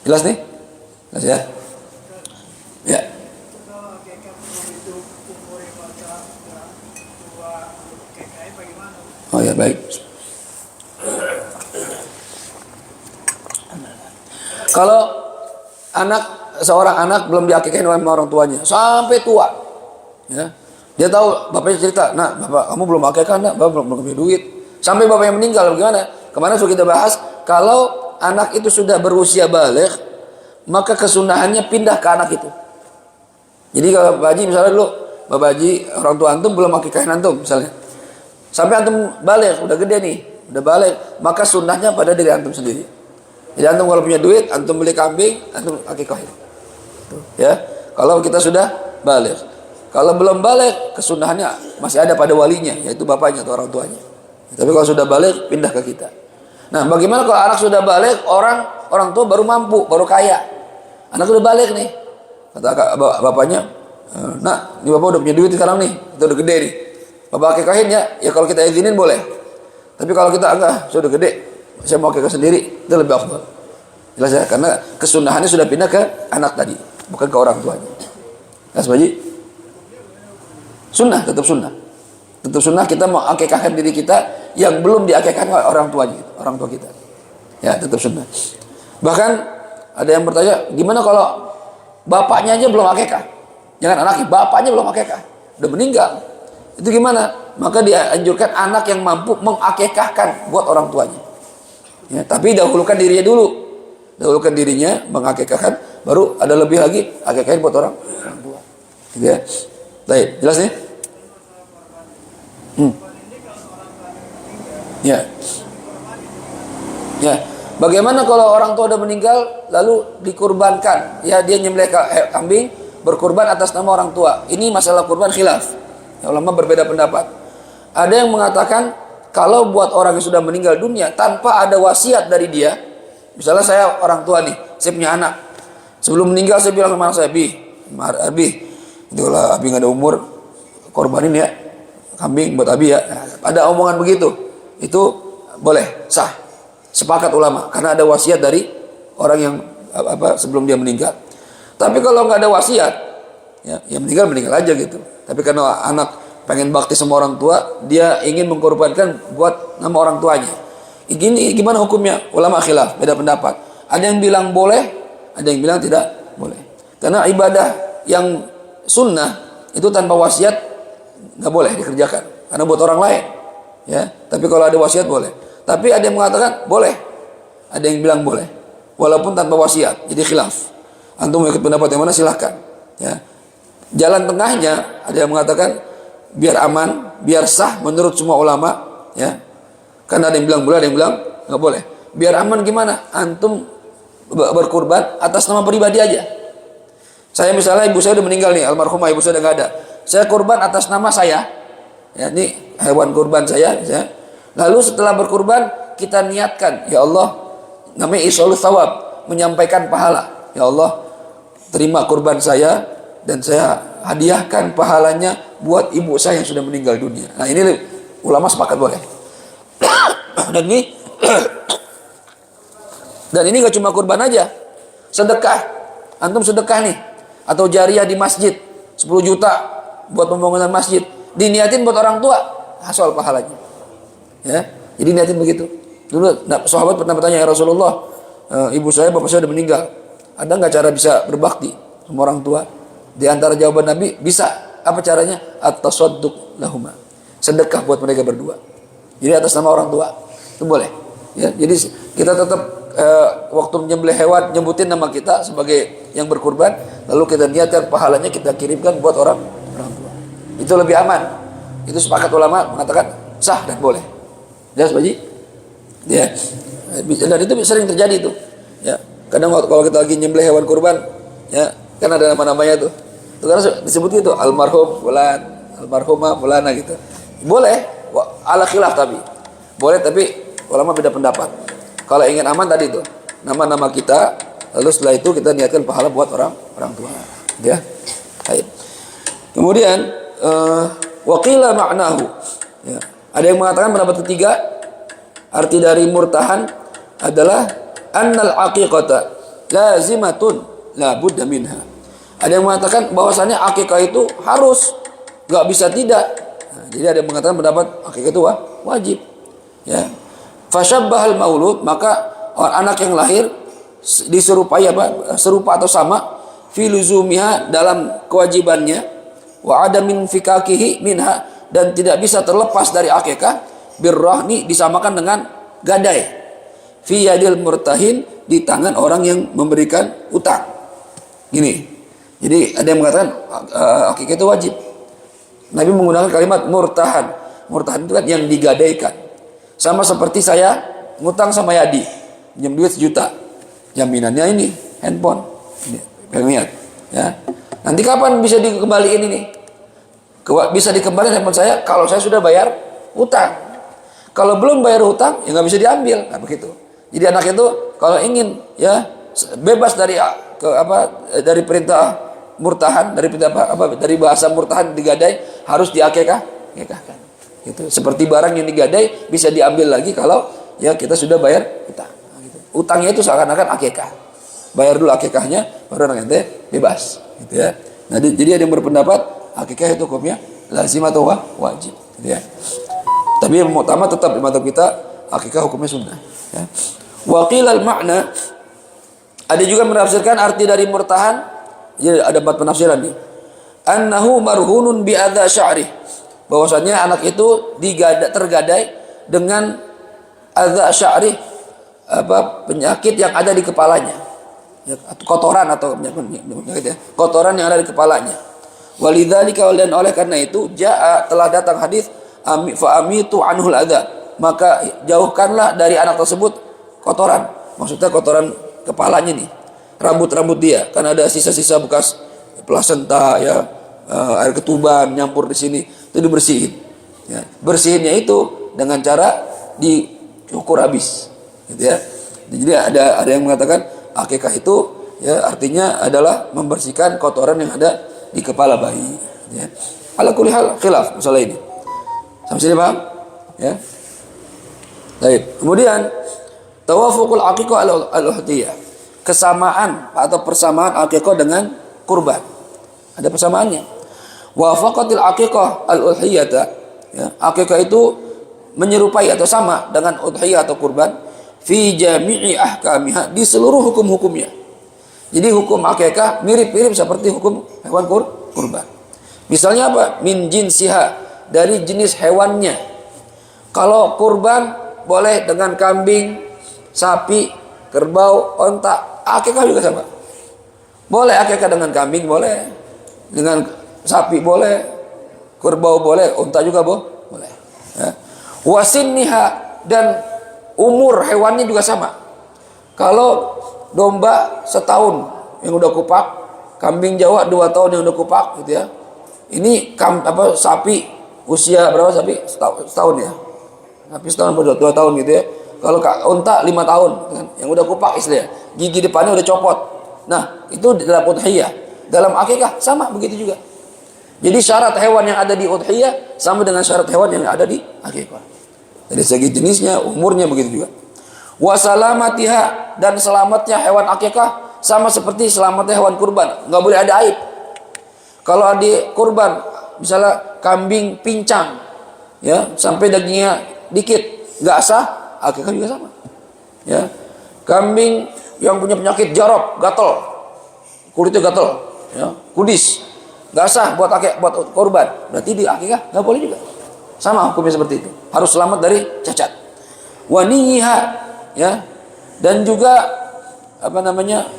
Jelas nih? Jelas ya? Ya. Oh ya, baik. Kalau seorang anak belum diakikahin oleh orang tuanya sampai tua, ya, dia tahu bapaknya cerita, nah bapak kamu belum akikah, nak, bapak belum punya duit, sampai bapaknya meninggal. Bagaimana? Kemarin sudah kita bahas, kalau anak itu sudah berusia baligh, maka kesunahannya pindah ke anak itu. Jadi kalau Bapak Haji misalnya dulu, Bapak Haji orang tua antum belum akikahin antum misalnya, sampai antum baligh, udah gede nih, udah baligh, maka sunnahnya pada diri antum sendiri. Jadi antum kalau punya duit, antum beli kambing, antum akikahin. Ya, kalau kita sudah baligh. Kalau belum baligh, kesunahannya masih ada pada walinya, yaitu bapaknya atau orang tuanya. Tapi kalau sudah baligh, pindah ke kita. Nah, bagaimana kalau anak sudah baligh, orang tua baru mampu, baru kaya. Anak sudah baligh nih, kata bapaknya, nak, ini bapak udah punya duit sekarang nih, kita udah gede nih. Bapak akikahin ya, ya kalau kita izinin boleh. Tapi kalau kita enggak, sudah gede, saya mau akikah sendiri, itu lebih afdal. Jelas ya, karena kesunahannya sudah pindah ke anak tadi, bukan ke orang tuanya. Jelas Pak Haji? Sunnah, tetap sunnah. Tetap sunnah kita mau akikahkan diri kita yang belum diakikahkan oleh orang tua kita. Ya, tetap sunnah. Bahkan ada yang bertanya, gimana kalau bapaknya aja belum akikah? Jangan anaknya, bapaknya belum akikah, udah meninggal. Itu gimana? Maka dianjurkan anak yang mampu mengakikahkan buat orang tuanya. Ya, tapi dahulukan dirinya dulu. Dahulukan dirinya mengakikahkan, baru ada lebih lagi akikahin buat orang tua. Gitu ya. Baik, jelas nih? Ya. Ya. Bagaimana kalau orang tua udah meninggal lalu dikurbankan? Ya, dia nyembelih kambing berkurban atas nama orang tua. Ini masalah kurban khilaf. Ya, ulama berbeda pendapat. Ada yang mengatakan kalau buat orang yang sudah meninggal dunia tanpa ada wasiat dari dia, misalnya saya orang tua nih, saya punya anak. Sebelum meninggal saya bilang sama anak saya, Abi, itulah Abi nggak ada umur, korbanin ya kambing buat Abi ya. Ada omongan begitu, itu boleh, sah, sepakat ulama, karena ada wasiat dari orang yang sebelum dia meninggal. Tapi kalau nggak ada wasiat, ya meninggal aja gitu. Tapi karena anak pengen bakti sama orang tua, dia ingin mengkorbankan buat nama orang tuanya. Ini gimana hukumnya? Ulama khilaf, beda pendapat. Ada yang bilang boleh, ada yang bilang tidak boleh. Karena ibadah yang sunnah itu tanpa wasiat nggak boleh dikerjakan, karena buat orang lain. Ya, tapi kalau ada wasiat boleh. Tapi ada yang mengatakan boleh, ada yang bilang boleh, walaupun tanpa wasiat. Jadi khilaf. Antum mau ikut pendapat yang mana silahkan. Ya, jalan tengahnya ada yang mengatakan biar aman, biar sah menurut semua ulama. Ya, karena ada yang bilang boleh, ada yang bilang nggak boleh. Biar aman gimana? Antum berkurban atas nama pribadi aja. Saya misalnya ibu saya udah meninggal nih, almarhumah ibu saya udah nggak ada. Saya kurban atas nama saya. Ya, ini hewan kurban saya. Ya. Lalu setelah berkurban kita niatkan, ya Allah, namanya isolus thawab, menyampaikan pahala. Ya Allah, terima kurban saya dan saya hadiahkan pahalanya buat ibu saya yang sudah meninggal dunia. Nah, ini ulama sepakat boleh. Dan ini gak cuma kurban aja, sedekah. Antum sedekah nih, atau jariah di masjid 10 juta buat pembangunan masjid, diniatin buat orang tua, hasil pahalanya. Ya, jadi niatin begitu. Dulu sahabat pernah bertanya, ya Rasulullah, ibu saya, bapak saya udah meninggal, ada nggak cara bisa berbakti sama orang tua? Di antara jawaban Nabi, bisa. Apa caranya? At-tasadduq lahuma, sedekah buat mereka berdua. Jadi atas nama orang tua itu boleh. Ya, jadi kita tetap waktu menyembelih hewan nyebutin nama kita sebagai yang berkurban, lalu kita niatkan pahalanya kita kirimkan buat orang tua. Itu lebih aman. Itu sepakat ulama mengatakan sah dan boleh. Jelas Pak Ji? Ya. Dan itu sering terjadi tuh. Ya. Kadang kalau kita lagi nyembelih hewan kurban, ya, kan ada nama-namanya tuh. Itu karena disebut gitu, almarhum fulan, almarhumah fulana gitu. Boleh, ala khilaf tapi. Boleh tapi ulama beda pendapat. Kalau ingin aman tadi tuh, nama-nama kita, lalu setelah itu kita niatkan pahala buat orang tua. Ya. Baik. Kemudian waqila ma'nahu. Ya. Ada yang mengatakan pendapat ketiga, arti dari murtahan adalah annal aqiqata lazimatun la budda minha. Ada yang mengatakan bahwasannya akikah itu harus, nggak bisa tidak. Nah, jadi ada yang mengatakan pendapat akikah itu wajib. Ya. Fasyabbahal maulud, maka anak yang lahir diserupai serupa atau sama fi luzumiha dalam kewajibannya, wa adamin fikakihi minha, dan tidak bisa terlepas dari akikah, birrahni disamakan dengan gadai, fi yadil murtahin di tangan orang yang memberikan utang. Gini. Jadi ada yang mengatakan akikah itu wajib. Nabi menggunakan kalimat murtahan. Murtahan itu kan yang digadaikan. Sama seperti saya ngutang sama Yadi, pinjam duit 1 juta. Jaminannya ini handphone. Lihat, ya. Nanti kapan bisa dikembaliin ini? Bisa dikembalikan handphone saya kalau saya sudah bayar utang. Kalau belum bayar utang, ya nggak bisa diambil. Nah, begitu. Jadi anak itu kalau ingin ya bebas dari dari perintah murtahan, dari bahasa murtahan digadai harus diakekahkan. Gitu. Seperti barang yang digadai bisa diambil lagi kalau ya kita sudah bayar utang. Gitu. Utangnya itu seakan-akan akekah. Bayar dulu akekahnya, baru anak ente bebas. Gitu ya. Nah, jadi ada yang berpendapat akekah itu hukumnya lazim atau wajib. Gitu ya. Tapi yang utama tetap di mata kita akekah hukumnya sunnah. Ya. Waqilal makna, ada juga menafsirkan arti dari murtahan. Jadi ada 4 penafsiran nih. Annahu marhunun bi adza sya'ri. Bahwasanya anak itu tergadai dengan adza sya'ri, penyakit yang ada di kepalanya. Ya, kotoran atau penyakit ya. Kotoran yang ada di kepalanya. Walidzalika, dan oleh karena itu telah datang hadis fa amitu anhul adza. Maka jauhkanlah dari anak tersebut kotoran. Maksudnya kotoran kepalanya nih. Rambut-rambut dia, kan ada sisa-sisa bekas plasenta ya, air ketuban nyampur di sini, itu dibersihin. Ya. Bersihinnya itu dengan cara dicukur habis, gitu ya. Jadi ada yang mengatakan akikah itu ya artinya adalah membersihkan kotoran yang ada di kepala bayi. Ya. Ala kulli hal khilaf masalah ini. Sampai sini paham? Ya. Baik. Kemudian tawafuqul aqiqah al-uhdiyah. Kesamaan atau persamaan akikah dengan kurban. Ada persamaannya. Wafaqatil aqiqah al-udhiyata. Ya, akikah itu menyerupai atau sama dengan udhiyah atau kurban fi jami'i ahkamiha, di seluruh hukum-hukumnya. Jadi hukum akikah mirip-mirip seperti hukum hewan kurban. Misalnya apa? Min jinsiha, dari jenis hewannya. Kalau kurban boleh dengan kambing, sapi, kerbau, onta. Akikah juga sama. Boleh akikah dengan kambing, boleh. Dengan sapi boleh. Kerbau boleh, unta juga boleh. Ya. Wasinniha, dan umur hewannya juga sama. Kalau domba setahun yang udah kupak, kambing Jawa 2 tahun yang udah kupak gitu ya. Ini sapi usia berapa sapi? Setahun ya. Sapi setahun atau 2 tahun gitu ya. Kalau unta 5 tahun kan? Yang udah kupak istilahnya, gigi depannya udah copot. Nah, itu dalam udhiyah. Dalam akikah sama begitu juga. Jadi syarat hewan yang ada di udhiyah sama dengan syarat hewan yang ada di akikah. Dari segi jenisnya, umurnya begitu juga. Wa salamatiha, dan selamatnya hewan akikah sama seperti selamatnya hewan kurban. Nggak boleh ada aib. Kalau di kurban, misalnya kambing pincang, ya sampai dagingnya dikit, nggak sah. Akikah juga sama. Ya. Kambing yang punya penyakit jarab, gatal. Kulitnya gatal, ya, kudis. Enggak sah buat korban. Berarti di akikah enggak boleh juga. Sama hukumnya seperti itu. Harus selamat dari cacat. Waniha, ya. Dan juga apa namanya,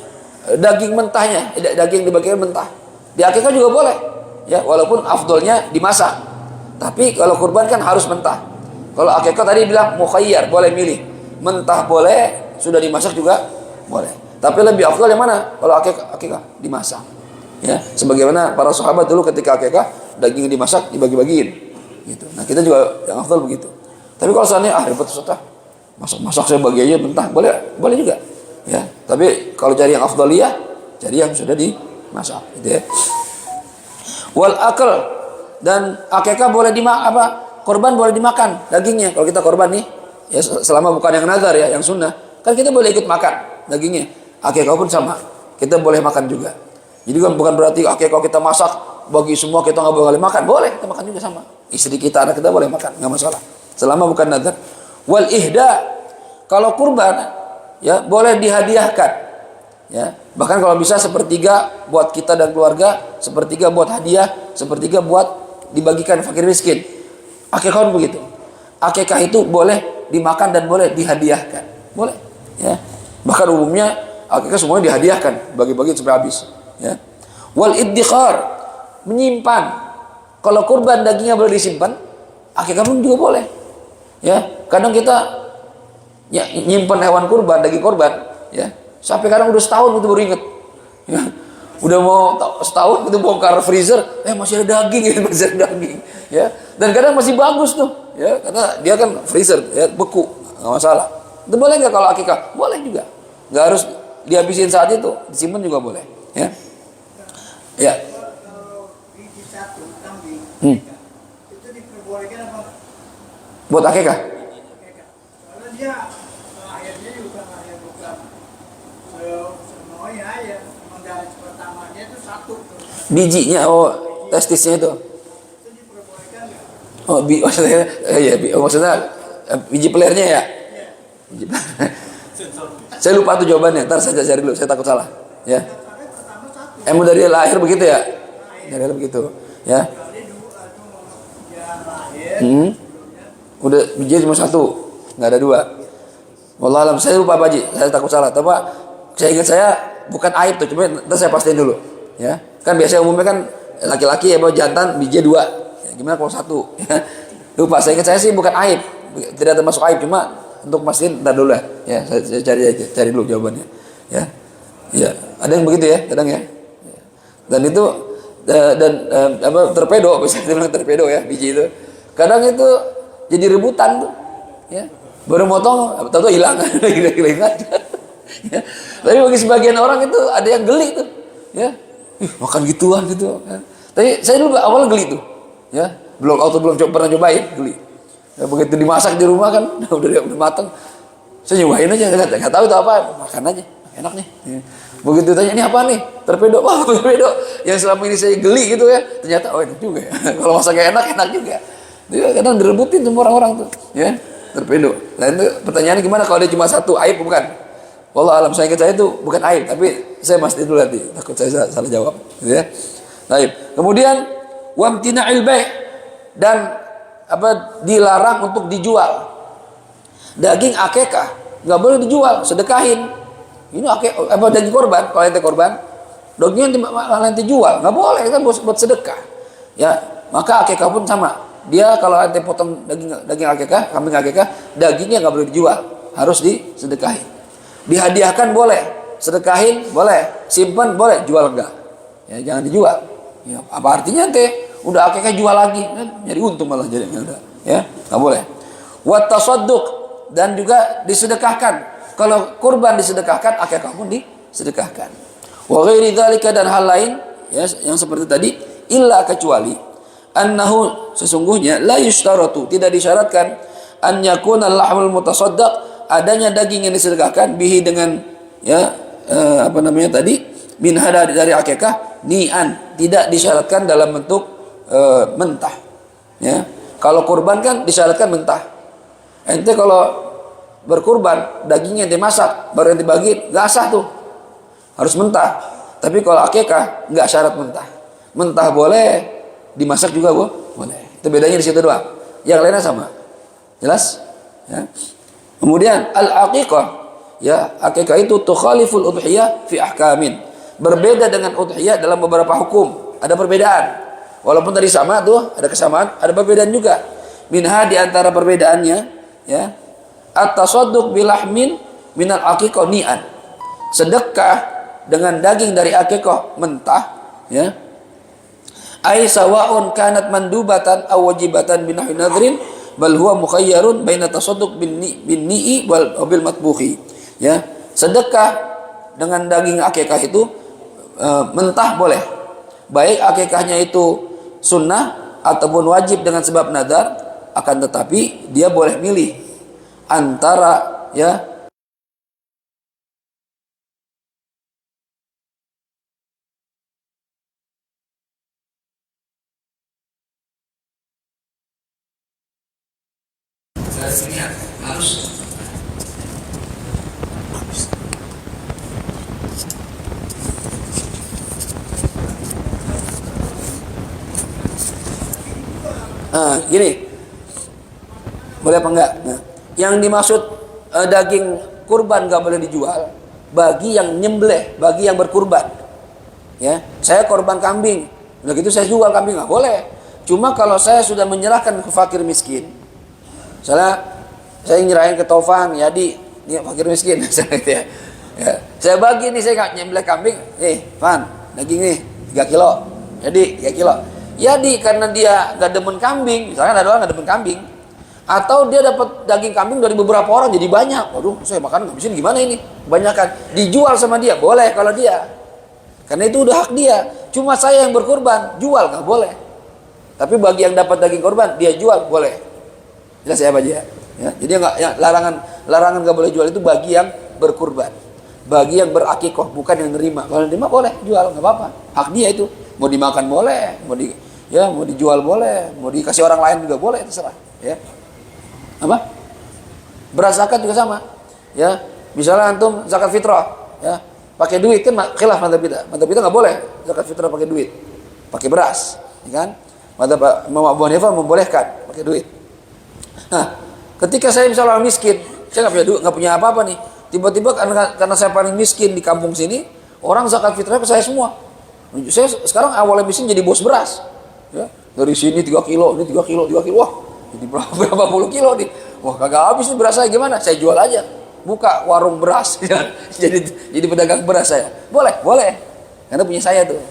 daging mentahnya, daging dibagikan mentah. Di akikah juga boleh, ya, walaupun afdolnya dimasak. Tapi kalau kurban kan harus mentah. Kalau akikah tadi bilang mukhayyar, boleh milih. Mentah boleh, sudah dimasak juga boleh. Tapi lebih afdol yang mana? Kalau akikah dimasak. Ya, sebagaimana para sahabat dulu ketika akikah daging dimasak dibagi-bagiin. Gitu. Nah, kita juga yang afdol begitu. Tapi kalau seandainya ribet susah, masak saya bagi aja mentah, boleh juga. Ya, tapi kalau cari yang afdaliyah, cari yang sudah dimasak, gitu ya. Wal akal, dan akikah boleh korban boleh dimakan dagingnya. Kalau kita korban nih, ya selama bukan yang nazar ya, yang sunnah, kan kita boleh ikut makan dagingnya. Akikah pun sama, kita boleh makan juga. Jadi kan bukan berarti akikah kita masak bagi semua kita nggak boleh makan, boleh kita makan juga sama. Istri kita, anak kita boleh makan, nggak masalah. Selama bukan nazar. Wal ihda, kalau kurban ya boleh dihadiahkan, ya, bahkan kalau bisa sepertiga buat kita dan keluarga, sepertiga buat hadiah, sepertiga buat dibagikan fakir miskin. Akikah begitu. Akikah itu boleh dimakan dan boleh dihadiahkan, boleh, ya. Bahkan umumnya akikah semuanya dihadiahkan, bagi-bagi sampai habis, ya. Wal iddikhar, menyimpan. Kalau kurban dagingnya boleh disimpan, akikah pun juga boleh, ya. Kadang kita ya, nyimpen hewan kurban, daging korban, ya, sampai kadang udah setahun itu baru inget, ya, udah mau setahun itu bongkar freezer, masih ada daging, ya, masih ada daging, ya, dan kadang masih bagus tuh, ya, karena dia kan freezer, ya, beku, nggak masalah. Itu boleh nggak kalau akikah? Boleh juga, nggak harus dihabisin saat itu, disimpan juga boleh, ya, ya. Itu diperbolehkan apa? Buat akikah? Dia akhirnya juga bukan semuanya ya, menggaris pertamanya itu satu. Bijinya, testisnya itu. Itu diperbolehkan nggak? Maksudnya, maksudnya biji pelernya ya. Biji peler. Saya lupa tuh jawabannya. Ntar saya cari dulu. Saya takut salah. Ya. Pertama satu. Dari lahir begitu ya. Dari lahir begitu. Ya. Dia lahir. Udah biji cuma satu. Nggak ada dua. Wallahualam, saya lupa Pak Haji, saya takut salah. Tapi saya ingat saya bukan aib tuh, cuma nanti saya pastiin dulu, ya. Kan biasanya umumnya kan laki-laki ya bawa jantan biji dua. Ya, gimana kalau satu? Ya. Lupa, saya ingat saya sih bukan aib, tidak termasuk aib, cuma untuk pastiin ntar dulu lah. Ya, saya cari dulu jawabannya. Ya, ya. Ada yang begitu ya, kadang ya. Dan itu torpedo, bisa dibilang torpedo ya biji itu. Kadang itu jadi rebutan tuh. Ya, baru motong, tahu hilang, hilang aja. Ya. Tapi bagi sebagian orang itu ada yang geli tuh, ya, makan gituan gitu. Ya. Tapi saya dulu awalnya geli tuh, ya, belum pernah cobain, geli. Ya, begitu dimasak di rumah kan, udah matang, saya nyobain aja, nggak tahu itu apa, makan aja, enak nih. Ya. Begitu tanya ini apa nih, torpedo, torpedo, yang selama ini saya geli gitu ya, ternyata enak juga ya. Kalau masaknya enak juga. Dia kadang direbutin semua orang-orang tuh, ya. Torpedo. Nah itu pertanyaannya gimana kalau dia cuma satu, aib bukan? Wallahualam, saya ingat saya itu bukan aib, tapi saya masih dulu nanti takut saya salah jawab, gitu ya. Aib. Kemudian wamtina'il bai', dan dilarang untuk dijual. Daging akikah nggak boleh dijual, sedekahin. Ini daging korban, kalau ente korban, dagingnya nanti jual, nggak boleh, kan buat sedekah. Ya, maka akikah pun sama. Dia kalau ente potong daging akikah, kambing akikah, dagingnya nggak boleh dijual, harus disedekahin. Dihadiahkan boleh, sedekahin boleh, simpan boleh, jual enggak. Ya, jangan dijual. Ya, apa artinya ente udah akikah jual lagi, jadi untung malah jadinya udah. Ya, nggak boleh. Wa tasadduq, dan juga disedekahkan. Kalau kurban disedekahkan, akikah pun disedekahkan. Wa ghairi dzalika, dan hal lain ya yang seperti tadi, illa kecuali annahu, sesungguhnya la yushtaratu, tidak disyaratkan an yakuna lahmul mutasaddaq, adanya daging yang disedekahkan bihi dengan tadi min hada, dari akikah, ni'an, tidak disyaratkan dalam bentuk mentah, ya. Kalau kurban kan disyaratkan mentah. Ente kalau berkurban dagingnya dimasak baru yang dibagi, nggak sah tuh, harus mentah. Tapi kalau akikah nggak syarat mentah. Mentah boleh, dimasak juga boleh. Itu bedanya di situ doang. Yang lainnya sama. Jelas? Ya. Kemudian al-aqiqah, Ya, akikah itu tukhaliful udhiyah fi ahkamin. Berbeda dengan udhiyah dalam beberapa hukum. Ada perbedaan. Walaupun tadi sama tuh, ada kesamaan, ada perbedaan juga. Minha di antara perbedaannya, ya. At-tasadduq bilahmin minal aqiqah ni'an. Sedekah dengan daging dari akikah mentah, ya. Ai sawa'un kanat mandubatan aw wajibatan binahwi nadrin bal huwa mukhayyarun baina tasadduq bin ni'i wal bil matbuhi. Ya, sedekah dengan daging akikah itu mentah boleh. Baik akikahnya itu sunnah ataupun wajib dengan sebab nadar, akan tetapi dia boleh milih antara ya harus gini, boleh apa enggak? Nah, yang dimaksud daging kurban gak boleh dijual bagi yang nyembelih, bagi yang berkurban. Ya, saya korban kambing, udah gitu saya jual kambing nggak boleh. Cuma kalau saya sudah menyerahkan ke fakir miskin, misalnya saya nyerahin ke Taufan, ya ini fakir miskin, gitu ya. Ya, saya bagi nih, saya nyembelih kambing, Fan, daging nih 3 kilo, jadi 3 kilo. Ya karena dia gak demen kambing, misalkan ada orang gak demen kambing, atau dia dapat daging kambing dari beberapa orang jadi banyak, waduh saya makan gak bisa, gimana ini, kebanyakan, dijual sama dia, boleh kalau dia, karena itu udah hak dia. Cuma saya yang berkurban, jual gak boleh. Tapi bagi yang dapat daging kurban, dia jual, boleh. Jelas ya Pak ya? Jadi larangan gak boleh jual itu bagi yang berkurban, bagi yang berakikoh, bukan yang nerima. Kalau nerima boleh jual, gak apa-apa, hak dia itu. Mau dimakan boleh, mau dijual boleh, mau dikasih orang lain juga boleh, terserah. Ya, apa? Beras zakat juga sama. Ya, misalnya antum zakat fitrah, ya, pakai duit kan khilaf madzhab kita. Madzhab kita nggak boleh zakat fitrah pakai duit, pakai beras, ya kan? Madzhab Imam Abu Hanifah membolehkan pakai duit. Nah, ketika saya misalnya orang miskin, saya nggak punya duit, nggak punya apa-apa nih, tiba-tiba karena saya paling miskin di kampung sini, orang zakat fitrah ke saya semua. Saya sekarang awalnya miskin jadi bos beras, ya, dari sini 3 kilo, ini 3 kilo, wah, jadi berapa puluh kilo nih, wah kagak habis nih beras saya, gimana? Saya jual aja, buka warung beras, ya. jadi pedagang beras saya, boleh, karena punya saya tuh.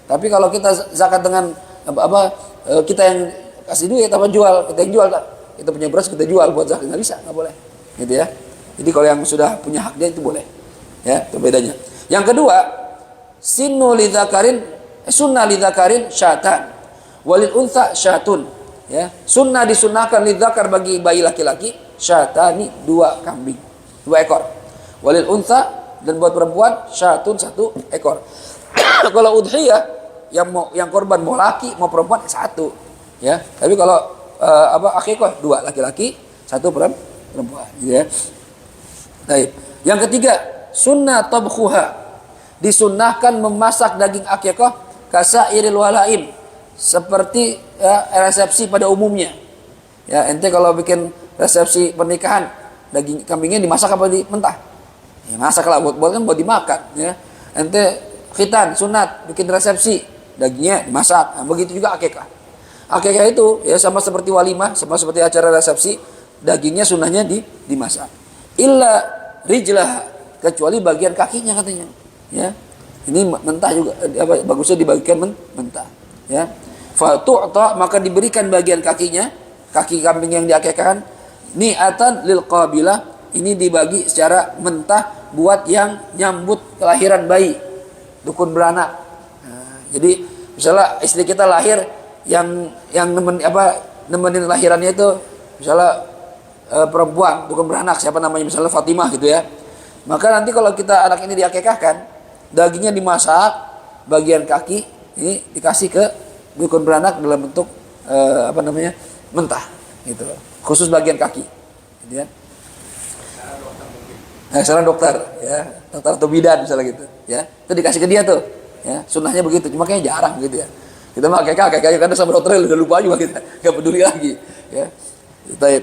Tapi kalau kita zakat dengan kita yang kasih duit apa jual, kita yang jual, kita punya beras kita jual buat zakat, nggak bisa, nggak boleh, gitu ya. Jadi kalau yang sudah punya hak dia itu boleh, ya, itu bedanya. Yang kedua, sunnah lidzakarin syatan walil untha syatun, ya, sunnah disunnahkan lidzakar bagi bayi laki-laki syatani 2 kambing, 2 ekor, walil untha dan buat perempuan syatun 1 ekor. Kalau udhiyah yang korban mau laki mau perempuan 1, ya, tapi kalau akikah 2 laki-laki 1 perempuan, ya. Baik. Yang ketiga, sunnah tabkhuha, disunnahkan memasak daging akikah kasairil walaim, seperti ya, resepsi pada umumnya. Ya, ente kalau bikin resepsi pernikahan, daging kambingnya dimasak apa mentah? Ya masak lah, buat kan buat dimakan, ya. Ente khitan, sunat, bikin resepsi, dagingnya dimasak. Nah, begitu juga akikah. Akikah itu ya sama seperti walimah, sama seperti acara resepsi, dagingnya sunnahnya dimasak. Illa rijlah, kecuali bagian kakinya katanya. Ya, ini mentah juga, bagusnya dibagikan mentah. Ya, fatu'ta, maka diberikan bagian kakinya, kaki kambing yang diakikahkan, ni'atan lil qabilah, ini dibagi secara mentah buat yang nyambut kelahiran bayi, dukun beranak. Nah, jadi misalnya istri kita lahir, yang nemenin lahirannya itu misalnya perempuan, dukun beranak, siapa namanya, misalnya Fatimah gitu ya. Maka nanti kalau kita anak ini diakikahkan, dagingnya dimasak, bagian kaki ini dikasih ke dukun beranak dalam bentuk mentah, gitu. Khusus bagian kaki, gitu ya. Nah, sekarang dokter, ya, dokter atau bidan misalnya gitu, ya, itu dikasih ke dia tuh, ya, sunnahnya begitu. Cuma kayaknya jarang gitu ya. Kita mah kakek karena sama dokternya udah lupa juga kita, nggak peduli lagi, ya.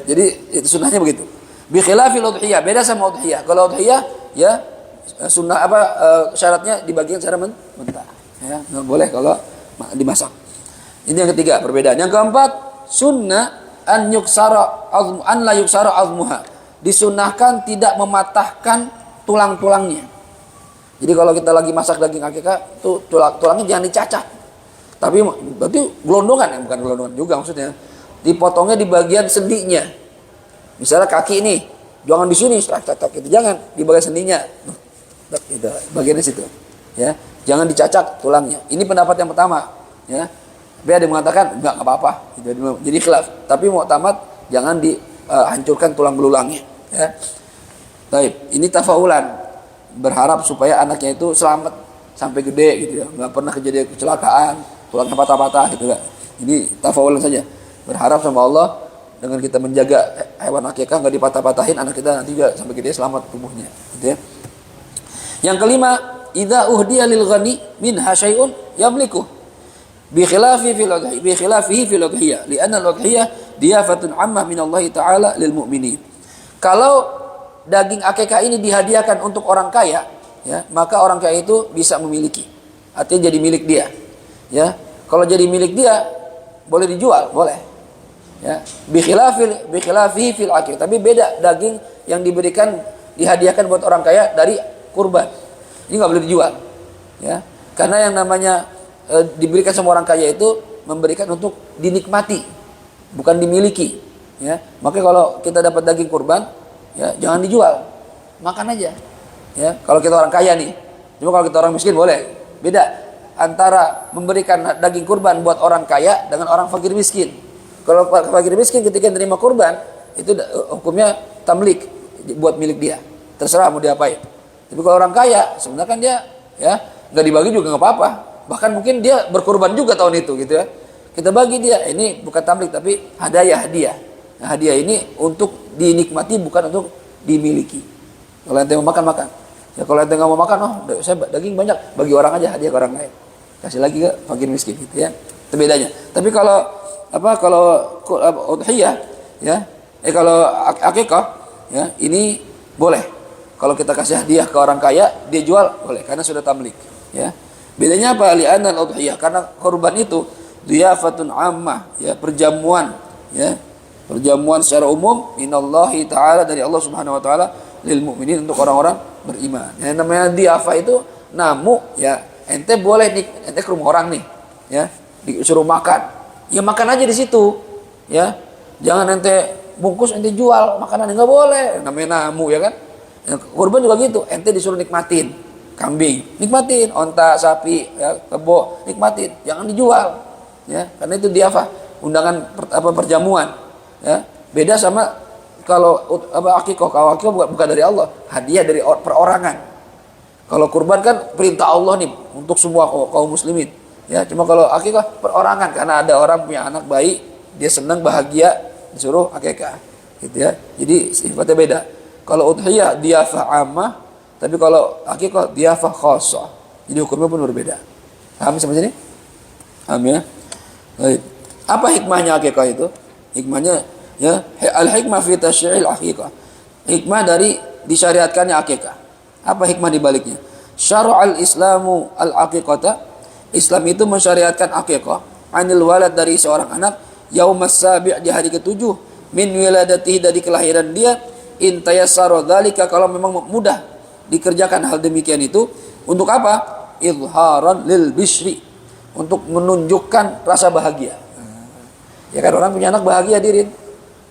Jadi itu sunnahnya begitu. Bi khilafil udhiyah, beda sama udhiyah. Kalau udhiyah ya sunnah syaratnya dibagikan secara mentah. Ya, nggak boleh kalau dimasak. Ini yang ketiga perbedaan. Yang keempat, sunnah an la yuksara azmuha. Disunahkan tidak mematahkan tulang-tulangnya. Jadi kalau kita lagi masak daging akikah, tuh tulangnya jangan dicacat. Tapi berarti gelondongan, bukan gelondongan juga maksudnya. Dipotongnya di bagian sendinya. Misalnya kaki ini, jangan di sini, gitu. Jangan di bagian sendinya. Itu bagiannya situ. Ya, jangan dicacak tulangnya. Ini pendapat yang pertama, ya. Tapi ada yang mengatakan enggak apa-apa. Jadi khilaf. Tapi mu'tamad jangan dihancurkan tulang belulangnya, ya. Baik, ini tafaulan. Berharap supaya anaknya itu selamat sampai gede gitu ya. Enggak pernah kejadian kecelakaan, tulangnya patah-patah gitu kan. Ini tafaulan saja. Berharap sama Allah dengan kita menjaga hewan akikah enggak dipatah-patahin, anak kita nanti juga sampai gede selamat tubuhnya, gitu ya. Yang kelima, idza uhdiya lil ghani minha syai'un yamliku bi khilafihi fil udhiyah li'anna al udhiyah diyafatun 'ammah min Allah taala lil mu'minin. Kalau daging akikah ini dihadiahkan untuk orang kaya, ya, maka orang kaya itu bisa memiliki. Artinya jadi milik dia. Ya. Kalau jadi milik dia boleh dijual, boleh. Ya. Bi khilafihi fil akikah. Tapi beda daging yang dihadiahkan buat orang kaya dari kurban. Ini nggak boleh dijual. Ya. Karena yang namanya diberikan sama orang kaya itu memberikan untuk dinikmati, bukan dimiliki. Ya. Makanya kalau kita dapat daging kurban, ya jangan dijual, makan aja. Ya, kalau kita orang kaya nih. Cuma kalau kita orang miskin boleh. Beda antara memberikan daging kurban buat orang kaya dengan orang fakir miskin. Kalau fakir miskin ketika menerima kurban itu hukumnya tamlik, buat milik dia. Terserah mau diapain. Tapi kalau orang kaya sebenarnya kan dia ya nggak dibagi juga nggak apa-apa. Bahkan mungkin dia berkurban juga tahun itu gitu ya. Kita bagi dia. Ini bukan tamlik tapi hadiah. Nah, hadiah ini untuk dinikmati bukan untuk dimiliki. Kalau ente mau makan. Ya kalau ente nggak mau makan, saya daging banyak, bagi orang aja, hadiah ke orang lain. Kasih lagi ke fakir miskin gitu ya. Itu bedanya. Tapi kalau udhiyah ya, kalau akikah ya, ini boleh. Kalau kita kasih hadiah ke orang kaya, dia jual boleh karena sudah tamlik, ya. Bedanya apa? Li'anna al-udhiyah, karena kurban itu diyafatun ammah, ya, perjamuan, ya. Perjamuan secara umum minallahi ta'ala, dari Allah subhanahu wa ta'ala lil mu'minin, untuk orang-orang beriman. Yang namanya diafah itu namu, ya. Ente boleh ente ke rumah orang nih, ya, disuruh makan. Ya makan aja di situ, ya. Jangan ente bungkus ente jual makanan, enggak boleh. Namanya namu, ya kan? Ya, kurban juga gitu, ente disuruh nikmatin kambing, nikmatin, onta, sapi, ya, kebo, nikmatin, jangan dijual, ya. Karena itu diafah, undangan perjamuan. Ya, beda sama kalau akikah. Kalau akikah bukan dari Allah, hadiah dari perorangan. Kalau kurban kan perintah Allah nih untuk semua kaum muslimin. Ya, cuma kalau akikah perorangan karena ada orang punya anak bayi, dia senang bahagia disuruh akikah, gitu ya. Jadi sifatnya beda. Kalau udhiyah diafah ammah, tapi kalau akikah diafah khassah. Jadi hukumnya pun berbeda. Paham sampai sini? Paham ya? Baik. Apa hikmahnya akikah itu? Hikmahnya, ya, al-hikmah fi tasyri'il akikah. Hikmah dari disyariatkannya akikah. Apa hikmah di baliknya? Syara'al Islamu al-aqiqata. Islam itu mensyariatkan akikah anil walad, dari seorang anak, yaumas sabi', di hari ke-7 min wiladatihi, dari kelahiran dia, in tayassara dzalika, kalau memang mudah dikerjakan hal demikian itu. Untuk apa? Izharan lil bishri, untuk menunjukkan rasa bahagia. Ya kan, orang punya anak bahagia dirin.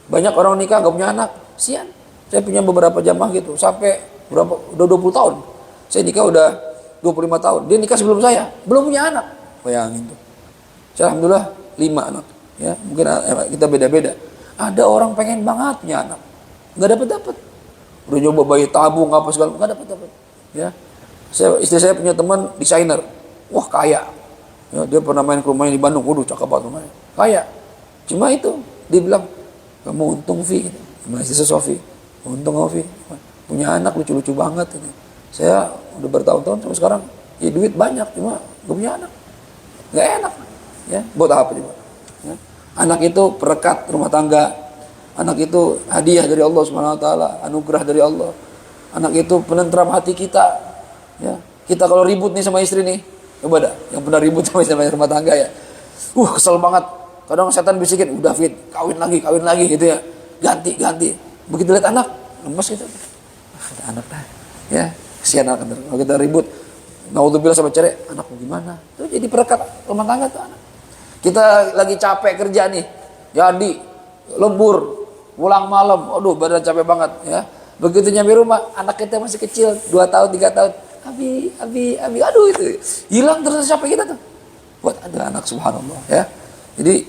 Banyak orang nikah gak punya anak, sian. Saya punya beberapa jamaah gitu, sampai udah 20 tahun. Saya nikah udah 25 tahun. Dia nikah sebelum saya, belum punya anak. Bayangin tuh. Saya alhamdulillah 5 anak. Ya, mungkin kita beda-beda. Ada orang pengen banget punya anak, nggak dapat. Udah nyoba bayi tabung apa segala, nggak dapat. Ya. Istri saya punya teman desainer, wah kaya. Ya, dia pernah main ke rumahnya di Bandung, waduh cakep banget rumahnya, kaya. Cuma itu, dia bilang, kamu untung Vi, sama istri Sofi, untung Vi, punya anak lucu-lucu banget. Saya udah bertahun-tahun sampai sekarang, ya duit banyak, cuma gak punya anak, gak enak. Ya, buat apa juga? Ya. Anak itu perekat rumah tangga, anak itu hadiah dari Allah Subhanahu Wa Taala, anugerah dari Allah. Anak itu penentram hati kita. Ya, kita kalau ribut nih sama istri nih, coba dah, yang pernah ribut sama rumah tangga ya. Kesel banget. Kadang setan bisikin, udah Fit, kawin lagi gitu ya. Ganti. Begitu lihat anak, lemes gitu. Anak dah. Ya, kesian anak. Kalau kita ribut, naudzubillah sama cerai, anak mau gimana? Itu jadi perekat rumah tangga tuh anak. Kita lagi capek kerja nih, jadi lembur, pulang malam, aduh badan capek banget ya. Begitu nyampe rumah, anak kita masih kecil, 2 tahun, 3 tahun. Abi, aduh itu hilang terus capek kita tuh. Buat ada anak, subhanallah ya. Jadi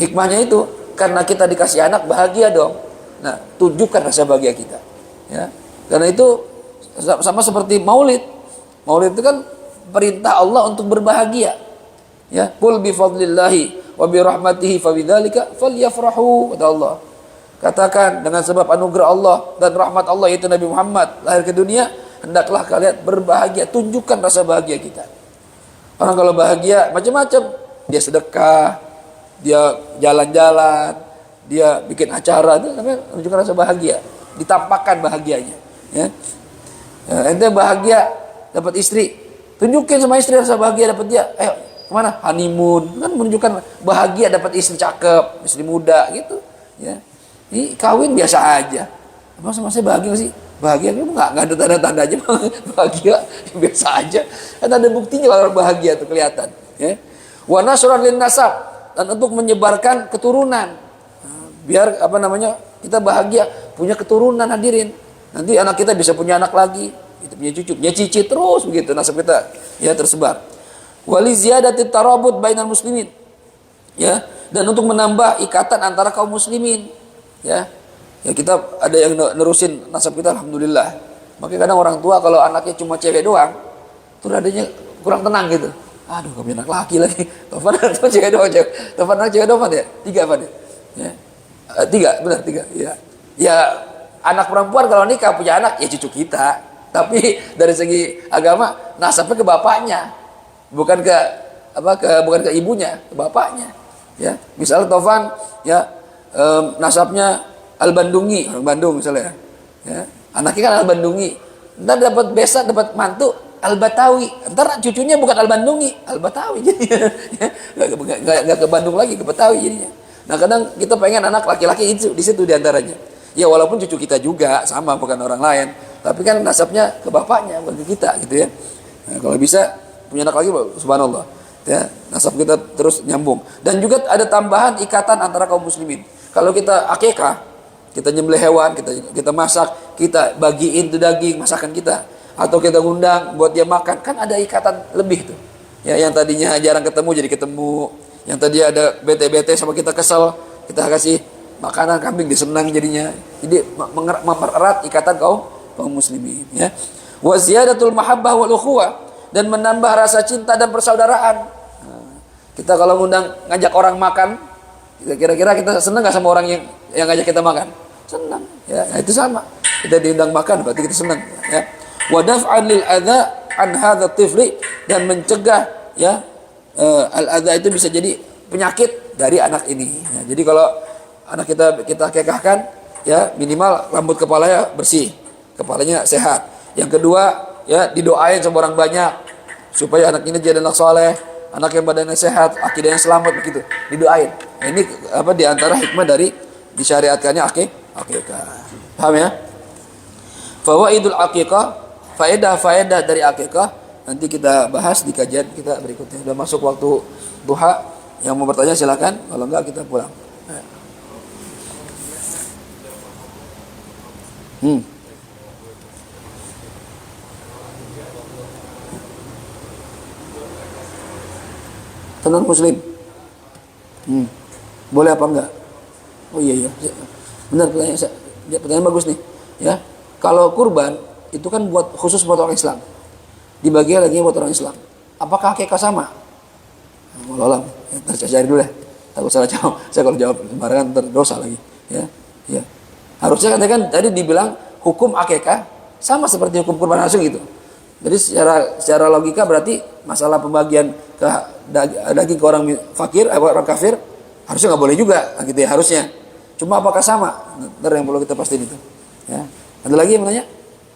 hikmahnya itu karena kita dikasih anak bahagia dong. Nah, tunjukkan rasa bahagia kita. Ya. Karena itu sama seperti Maulid. Maulid itu kan perintah Allah untuk berbahagia. Ya, qul bi fadlillahi wa bi rahmatihi fa bidzalika falyafrahu, kata Allah. Katakan dengan sebab anugerah Allah dan rahmat Allah yaitu Nabi Muhammad lahir ke dunia, hendaklah kalian berbahagia, tunjukkan rasa bahagia kita. Orang kalau bahagia macam-macam, dia sedekah, dia jalan-jalan, dia bikin acara, itu namanya menunjukkan rasa bahagia, ditampakkan bahagianya. Ya, ente bahagia dapat istri, tunjukin sama istri rasa bahagia dapat dia. Ayo kemana? Honeymoon, kan menunjukkan bahagia dapat istri cakep, istri muda gitu. Ya, ini kawin biasa aja. Sama saya bahagia sih? Bahagia nggak ada tanda-tandanya. Bahagia biasa aja. Kan ada buktinya kalau orang bahagia tuh kelihatan. Ya. Wa nasran lin nasab, dan untuk menyebarkan keturunan. Biar kita bahagia punya keturunan, hadirin. Nanti anak kita bisa punya anak lagi, kita punya cucu, punya cici terus begitu nasab kita ya tersebar. Wali ziyadatit tarabut bainal muslimin. Ya, dan untuk menambah ikatan antara kaum muslimin. Ya, kita ada yang nerusin nasab kita, alhamdulillah. Makanya kadang orang tua kalau anaknya cuma cewek doang, tuh adanya kurang tenang gitu. Aduh, gak punya anak laki lagi. Tovan cewek doang, Tovan anak cewek doang ya? 3 apa dia? Ya. 3, benar 3. Ya, anak perempuan kalau nikah punya anak ya cucu kita. Tapi dari segi agama nasabnya ke bapaknya, bukan ke ibunya, ke bapaknya. Ya, misalnya Tovan ya nasabnya Al-Bandungi, orang Bandung misalnya. Ya, anaknya kan Al-Bandungi. Ntar dapat besan, dapat mantu Al-Batawi. Ntar cucunya bukan Al-Bandungi, Al-Batawi jadinya. Ya, nggak ke Bandung lagi, ke Betawi jadinya. Nah, kadang kita pengen anak laki-laki itu di situ diantaranya. Ya walaupun cucu kita juga sama, bukan orang lain, tapi kan nasabnya ke bapaknya, bukan ke kita gitu ya. Nah, kalau bisa punya anak lagi, subhanallah. Ya, nasab kita terus nyambung. Dan juga ada tambahan ikatan antara kaum muslimin. Kalau kita akikah, kita nyembelih hewan, kita masak, kita bagiin tuh daging masakan kita, atau kita ngundang buat dia makan, kan ada ikatan lebih tuh. Ya, yang tadinya jarang ketemu jadi ketemu, yang tadi ada bete-bete sama kita kesel, kita kasih makanan kambing, dia senang jadinya. Jadi mempererat ikatan kaum muslimin. Ya, wa ziyadatul mahabbah wal ukhuwah, dan menambah rasa cinta dan persaudaraan. Nah, kita kalau ngundang ngajak orang makan, kira-kira kita senang nggak sama orang yang ngajak kita makan? Senang. Ya, itu sama. Kita diundang makan berarti kita senang. Ya. Wa daf'an lil adza an hadza tifli, dan mencegah ya al adza itu bisa jadi penyakit dari anak ini. Ya, jadi kalau anak kita kekahkan ya minimal rambut kepalanya bersih, kepalanya sehat. Yang kedua ya didoain sama orang banyak supaya anak ini jadi anak soleh, anak yang badannya sehat, akidah yang selamat begitu, didoain. Nah, ini diantara hikmah dari disyariatkannya akikah. Paham ya? Fawaidul akikah, faedah dari akikah nanti kita bahas di kajian kita berikutnya. Sudah masuk waktu duha, yang mau bertanya silakan, kalau enggak kita pulang. Tenang muslim. Boleh apa enggak? Oh iya. Benar pertanyaan bagus nih. Ya. Kalau kurban itu kan khusus buat orang Islam. Dibagi lagi buat orang Islam. Apakah akikah sama? Wallahualam. Ntar saya cari dulu deh. Takut salah jawab. Saya kalau jawab sembarangan terdosa lagi. Ya. Harusnya kan tadi dibilang hukum akikah sama seperti hukum kurban langsung gitu. Jadi secara logika berarti masalah pembagian daging ke orang fakir, orang kafir harusnya nggak boleh juga, gitu ya harusnya. Cuma apakah sama? Ntar yang perlu kita pastiin itu. Ya. Ada lagi yang menanya?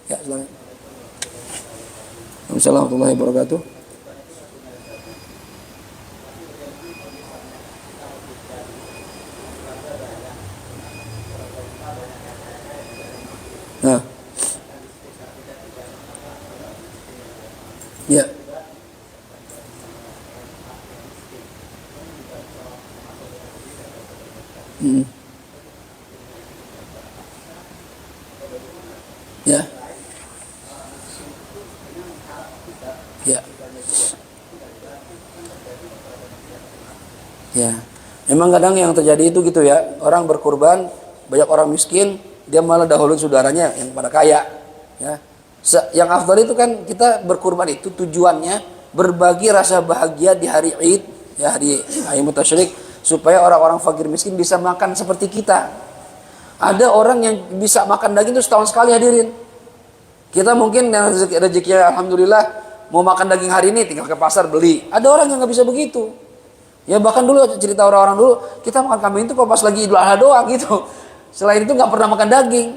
Ya, silakan. Assalamualaikum warahmatullahi wabarakatuh. Nah, ya, hmm. Ya, ya, ya. Memang kadang yang terjadi itu gitu ya, orang berkurban, banyak orang miskin, dia malah dahuluin saudaranya yang pada kaya. Ya, yang afdal itu kan kita berkurban itu tujuannya berbagi rasa bahagia di hari Id, ya hari Ayyamut Tasyrik, supaya orang-orang fakir miskin bisa makan seperti kita. Ada orang yang bisa makan daging itu setahun sekali, hadirin. Kita mungkin yang rezekinya alhamdulillah mau makan daging hari ini tinggal ke pasar beli. Ada orang yang nggak bisa begitu. Ya bahkan dulu cerita orang-orang dulu, kita makan kambing itu kalau pas lagi Idul Adha doang gitu. Selain itu nggak pernah makan daging.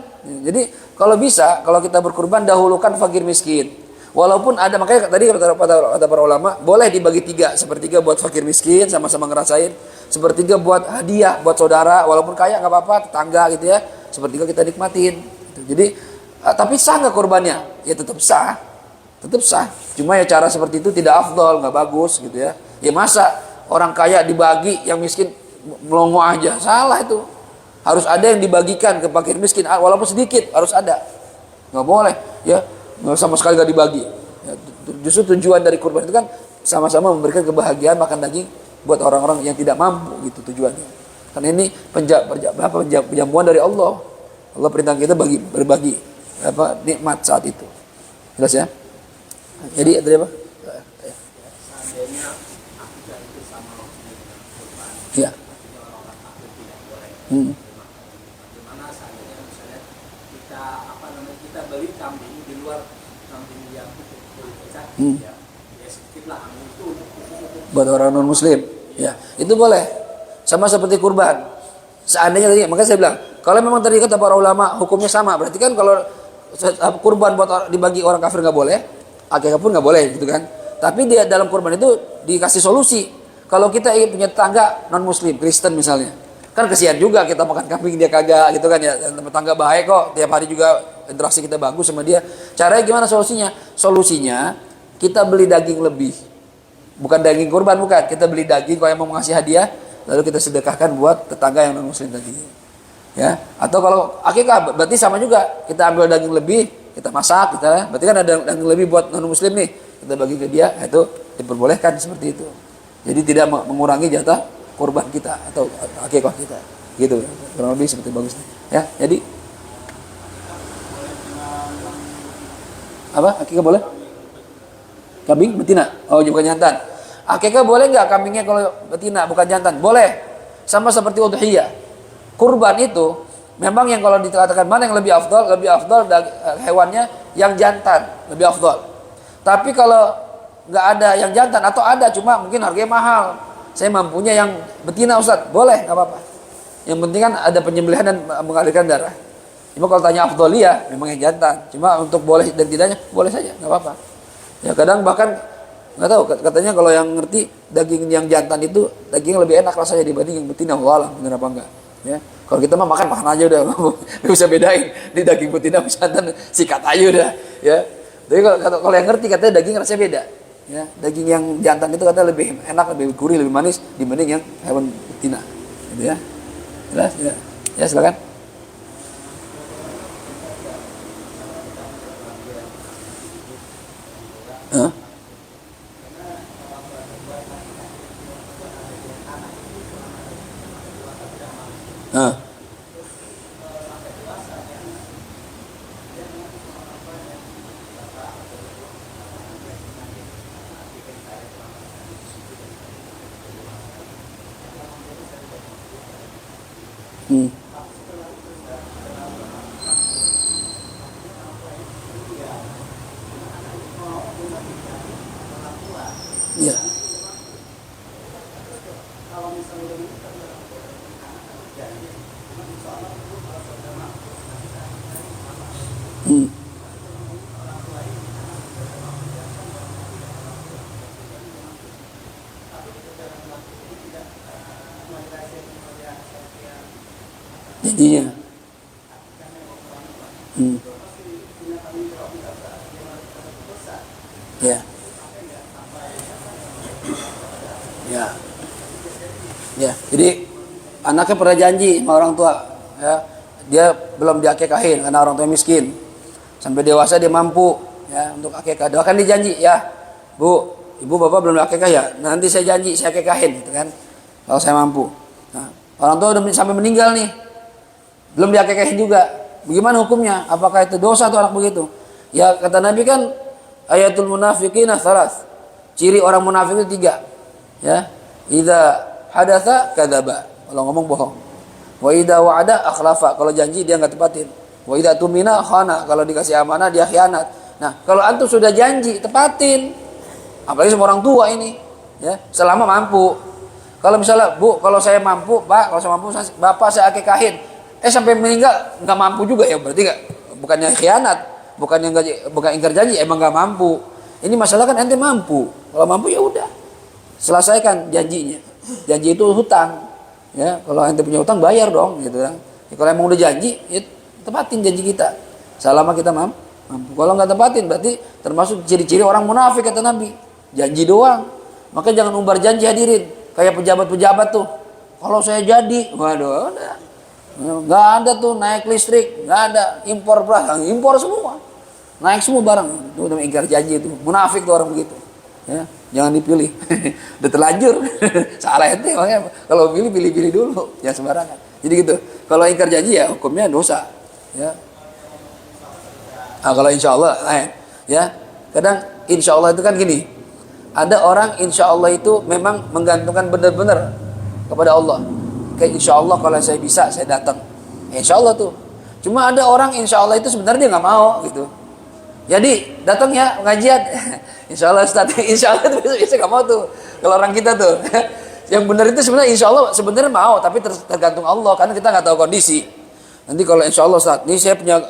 Jadi kalau bisa, kalau kita berkurban dahulukan fakir miskin. Walaupun ada, makanya tadi kata para ulama, boleh dibagi tiga. Sepertiga buat fakir miskin, sama-sama ngerasain. Sepertiga buat hadiah, buat saudara. Walaupun kaya nggak apa-apa, tetangga gitu ya. Sepertiga kita nikmatin. Jadi, tapi sah nggak kurbannya? Ya tetap sah. Tetap sah. Cuma ya cara seperti itu tidak afdol, nggak bagus gitu ya. Ya masa orang kaya dibagi, yang miskin melongo aja. Salah itu. Harus ada yang dibagikan ke fakir miskin, walaupun sedikit harus ada. Nggak boleh, ya nggak sama sekali nggak dibagi. Ya, justru tujuan dari kurban itu kan sama-sama memberikan kebahagiaan makan daging buat orang-orang yang tidak mampu gitu tujuannya. Karena ini penjamuan dari Allah. Allah perintah kita berbagi nikmat saat itu. Jelas ya? Jadi tadi apa? Seandainya akidah itu sama kurban, Ya. orang takut tidak boleh. Bagaimana seandainya misalnya kita kita beli kambing di luar kambing yang pecah, ya sedikit lah kambing itu Buat orang non muslim, ya itu boleh. Sama seperti kurban. Seandainya tadi, makanya saya bilang, kalau memang tadi kata para ulama hukumnya sama, berarti kan kalau kurban buat dibagi orang kafir nggak boleh, akikah pun nggak boleh gitu kan. Tapi dia dalam kurban itu dikasih solusi. Kalau kita ingin punya tetangga non muslim, Kristen misalnya, kan kesian juga kita makan kambing dia kagak gitu kan ya. Tetangga baik kok, tiap hari juga interaksi kita bagus sama dia. Caranya gimana solusinya? Solusinya kita beli daging lebih. Bukan daging kurban, bukan. Kita beli daging kalau yang mau ngasih hadiah, lalu kita sedekahkan buat tetangga yang non muslim tadi. Ya, atau kalau akikah berarti sama juga. Kita ambil daging lebih, kita masak, berarti kan ada daging lebih buat non muslim nih. Kita bagi ke dia, itu diperbolehkan seperti itu. Jadi tidak mengurangi jatah kurban kita atau akikah kita. Gitu. Kurang lebih seperti bagus. Ya, jadi apa? Akikah boleh? Kambing betina? Oh, bukan jantan. Akikah boleh nggak kambingnya kalau betina bukan jantan? Boleh. Sama seperti udhiyah. Kurban itu memang yang kalau dikatakan mana yang lebih afdal hewannya yang jantan, lebih afdal. Tapi kalau nggak ada yang jantan atau ada cuma mungkin harganya mahal, saya mampunya yang betina Ustaz, boleh nggak apa-apa. Yang penting kan ada penyembelihan dan mengalirkan darah. Cuma kalau tanya afdaliyah memang yang jantan. Cuma untuk boleh dan tidaknya boleh saja, nggak apa-apa. Ya kadang bahkan nggak tahu, katanya kalau yang ngerti daging yang jantan itu daging lebih enak rasanya dibanding yang betina. Walah, benar apa enggak? Ya, kalau kita mah makan aja udah, nggak bisa bedain di daging betina jantan, sikat aja udah. Ya, tapi kalau yang ngerti katanya daging rasanya beda. Ya, daging yang jantan itu katanya lebih enak, lebih gurih, lebih manis dibanding yang hewan betina. Gitu ya, jelas ya. Ya silakan. Huh? Nah. Iya. janjinya. Ya. Ya. Ya, jadi anaknya pernah janji sama orang tua, ya. Dia belum diakekahin karena orang tua miskin. Sampai dewasa dia mampu, ya, untuk akekah. Doakan dia janji, ya. Bu, ibu bapak belum akekah ya. Nanti saya janji saya akekahin, gitu kan. Kalau saya mampu. Nah, orang tua udah sampai meninggal nih. Belum diakekahin juga. Bagaimana hukumnya? Apakah itu dosa atau anak begitu? Ya, kata Nabi kan ayatul munafiqina tsalas. Ciri orang munafik itu 3. Ya. Idza hadatsa kadzaba. Kalau ngomong bohong. Wa idza wa'ada akhlafa. Kalau janji dia enggak tepatin. Wa idza tumina khana. Kalau dikasih amanah dia khianat. Nah, kalau antum sudah janji, tepatin. Apalagi sama orang tua ini, ya. Selama mampu. Kalau misalnya, Bu, kalau saya mampu, Pak, kalau saya mampu, Bapak saya akekahin. Sampai meninggal nggak mampu juga, ya berarti nggak, bukannya khianat, bukan ingkar janji, emang nggak mampu. Ini masalah kan ente mampu. Kalau mampu ya udah, selesaikan janjinya. Janji itu hutang, ya. Kalau ente punya hutang bayar dong, gitu kan. Ya, kalau emang udah janji, ya tepatin janji kita. Selama kita mampu. Kalau nggak tepatin, berarti termasuk ciri-ciri orang munafik kata Nabi. Janji doang. Maka jangan umbar janji, hadirin. Kayak pejabat-pejabat tuh. Kalau saya jadi, waduh, udah. Nggak ada tuh naik listrik, nggak ada impor beras, impor semua, naik semua barang. Itu udah ingkar janji itu, munafik tuh orang begitu. Ya, jangan dipilih, udah terlanjur, salah ente makanya. Kalau pilih dulu, ya sembarangan. Jadi gitu. Kalau ingkar janji ya hukumnya dosa. Ya. Nah, kalau insya Allah, ya kadang insya Allah itu kan gini. Ada orang insya Allah itu memang menggantungkan benar-benar kepada Allah. Kayak insya Allah kalau saya bisa saya datang, insya Allah tuh. Cuma ada orang insya Allah itu sebenarnya dia nggak mau gitu. Jadi datang ya pengajian, insya Allah Ustaz, insya Allah itu biasa nggak mau tuh. Kalau orang kita tuh, yang benar itu sebenarnya insya Allah sebenarnya mau, tapi tergantung Allah karena kita nggak tahu kondisi. Nanti kalau insya Allah Ustaz, ini saya punya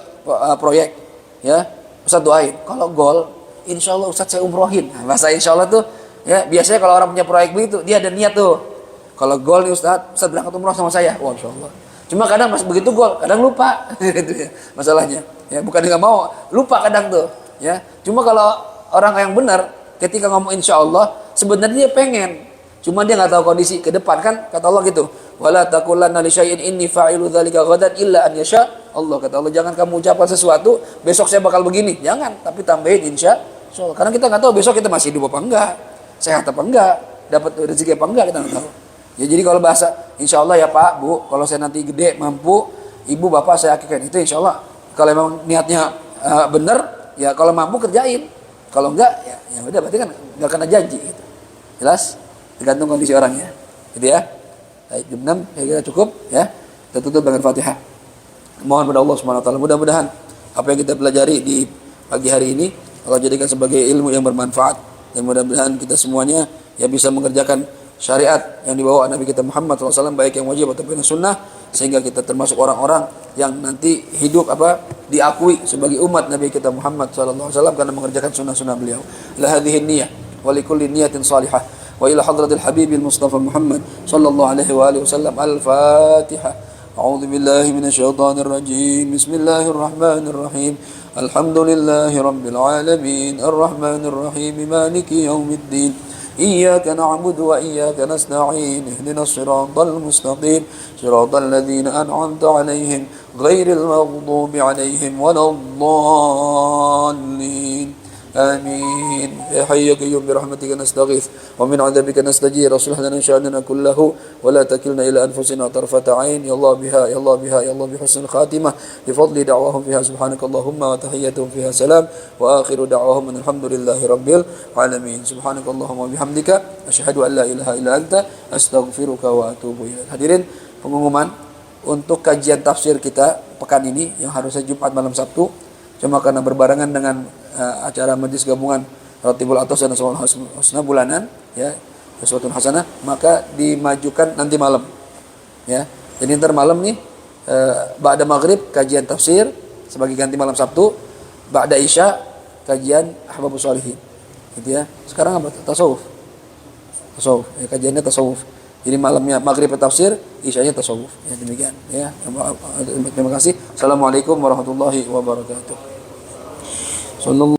proyek, ya Ustaz doain. Kalau gol, insya Allah Ustaz saya umrohin. Nah, bahasa insya Allah tuh, ya biasanya kalau orang punya proyek begitu dia ada niat tuh. Kalau gol nih Ustaz berangkat umroh sama saya. Wah, insya Allah. Cuma kadang pas begitu gol, kadang lupa. Itu ya masalahnya. Ya, bukan dia nggak mau, lupa kadang tuh. Ya, cuma kalau orang yang benar, ketika ngomong insya Allah, sebenarnya dia pengen. Cuma dia nggak tahu kondisi ke depan kan. Kata Allah gitu. Wala taqulanna li syai'in inni fa'ilu dzalika ghadan illa an yasha Allah. Kata Allah, jangan kamu ucapkan sesuatu, besok saya bakal begini. Jangan, tapi tambahin insya Allah. Karena kita nggak tahu besok kita masih hidup apa enggak, sehat apa enggak, dapat rezeki apa enggak, kita nggak tahu. Ya jadi kalau bahasa insya Allah ya Pak, Bu, kalau saya nanti gede mampu, Ibu Bapak saya akikkan, itu insya Allah. Kalau memang niatnya benar, ya kalau mampu kerjain. Kalau enggak, ya udah berarti kan nggak kena janji. Gitu. Jelas? Tergantung kondisi orangnya. Gitu ya. Baik, jam 6 ya kita cukup ya. Kita tutup dengan Fatihah. Mohon pada Allah Subhanahu wa taala mudah-mudahan apa yang kita pelajari di pagi hari ini Allah jadikan sebagai ilmu yang bermanfaat, dan mudah-mudahan kita semuanya ya bisa mengerjakan syariat yang dibawa Nabi kita Muhammad SAW, baik yang wajib ataupun yang sunnah, sehingga kita termasuk orang-orang yang nanti hidup diakui sebagai umat Nabi kita Muhammad SAW karena mengerjakan sunnah-sunnah beliau. La hadhihi niyyah wa likulli niyatin salihah wa ila hadratil habibil mustafa Muhammad sallallahu alaihi wa alihi wasallam. Al-Fatihah. A'udzu billahi minasyaitonir rajim. Bismillahirrahmanirrahim. Alhamdulillahi rabbil alamin. Arrahmanir rahim. Maliki yaumiddin. إياك نعبد وإياك نستعين اهدنا الصراط المستقيم صراط الذين أنعمت عليهم غير المغضوب عليهم ولا الضالين آمين يا حي يا قيوم برحمتك نستغيث ومن عذابك نستجير اصلح لنا شأننا كله ولا تكلنا إلى أنفسنا طرفة عين يا الله بها يا الله بها يا الله بحسن الخاتمة بفضل دعواهم فيها سبحانك اللهم وتحياتهم فيها سلام وآخر دعواهم أن الحمد لله رب العالمين سبحانك اللهم وبحمدك أشهد أن لا إله إلا أنت أستغفرك وأتوب إليك. Hadirin, pengumuman untuk kajian tafsir kita pekan ini yang harusnya Jumat malam Sabtu, cuma karena berbarengan dengan acara majlis gabungan Ratibul Athos dan Asmaul Husna bulanan, ya, Uswatun Hasanah, maka dimajukan nanti malam, ya. Jadi ntar malam nih ba'da maghrib kajian tafsir sebagai ganti malam Sabtu, ba'da isya kajian Ahbabus Shalihin, gitu ya. Sekarang apa? Tasawuf, ya, kajiannya tasawuf. Jadi malamnya maghrib tafsir, isyanya tasawuf. Ya, demikian. Ya, terima kasih. Assalamualaikum warahmatullahi wabarakatuh. Sallallahu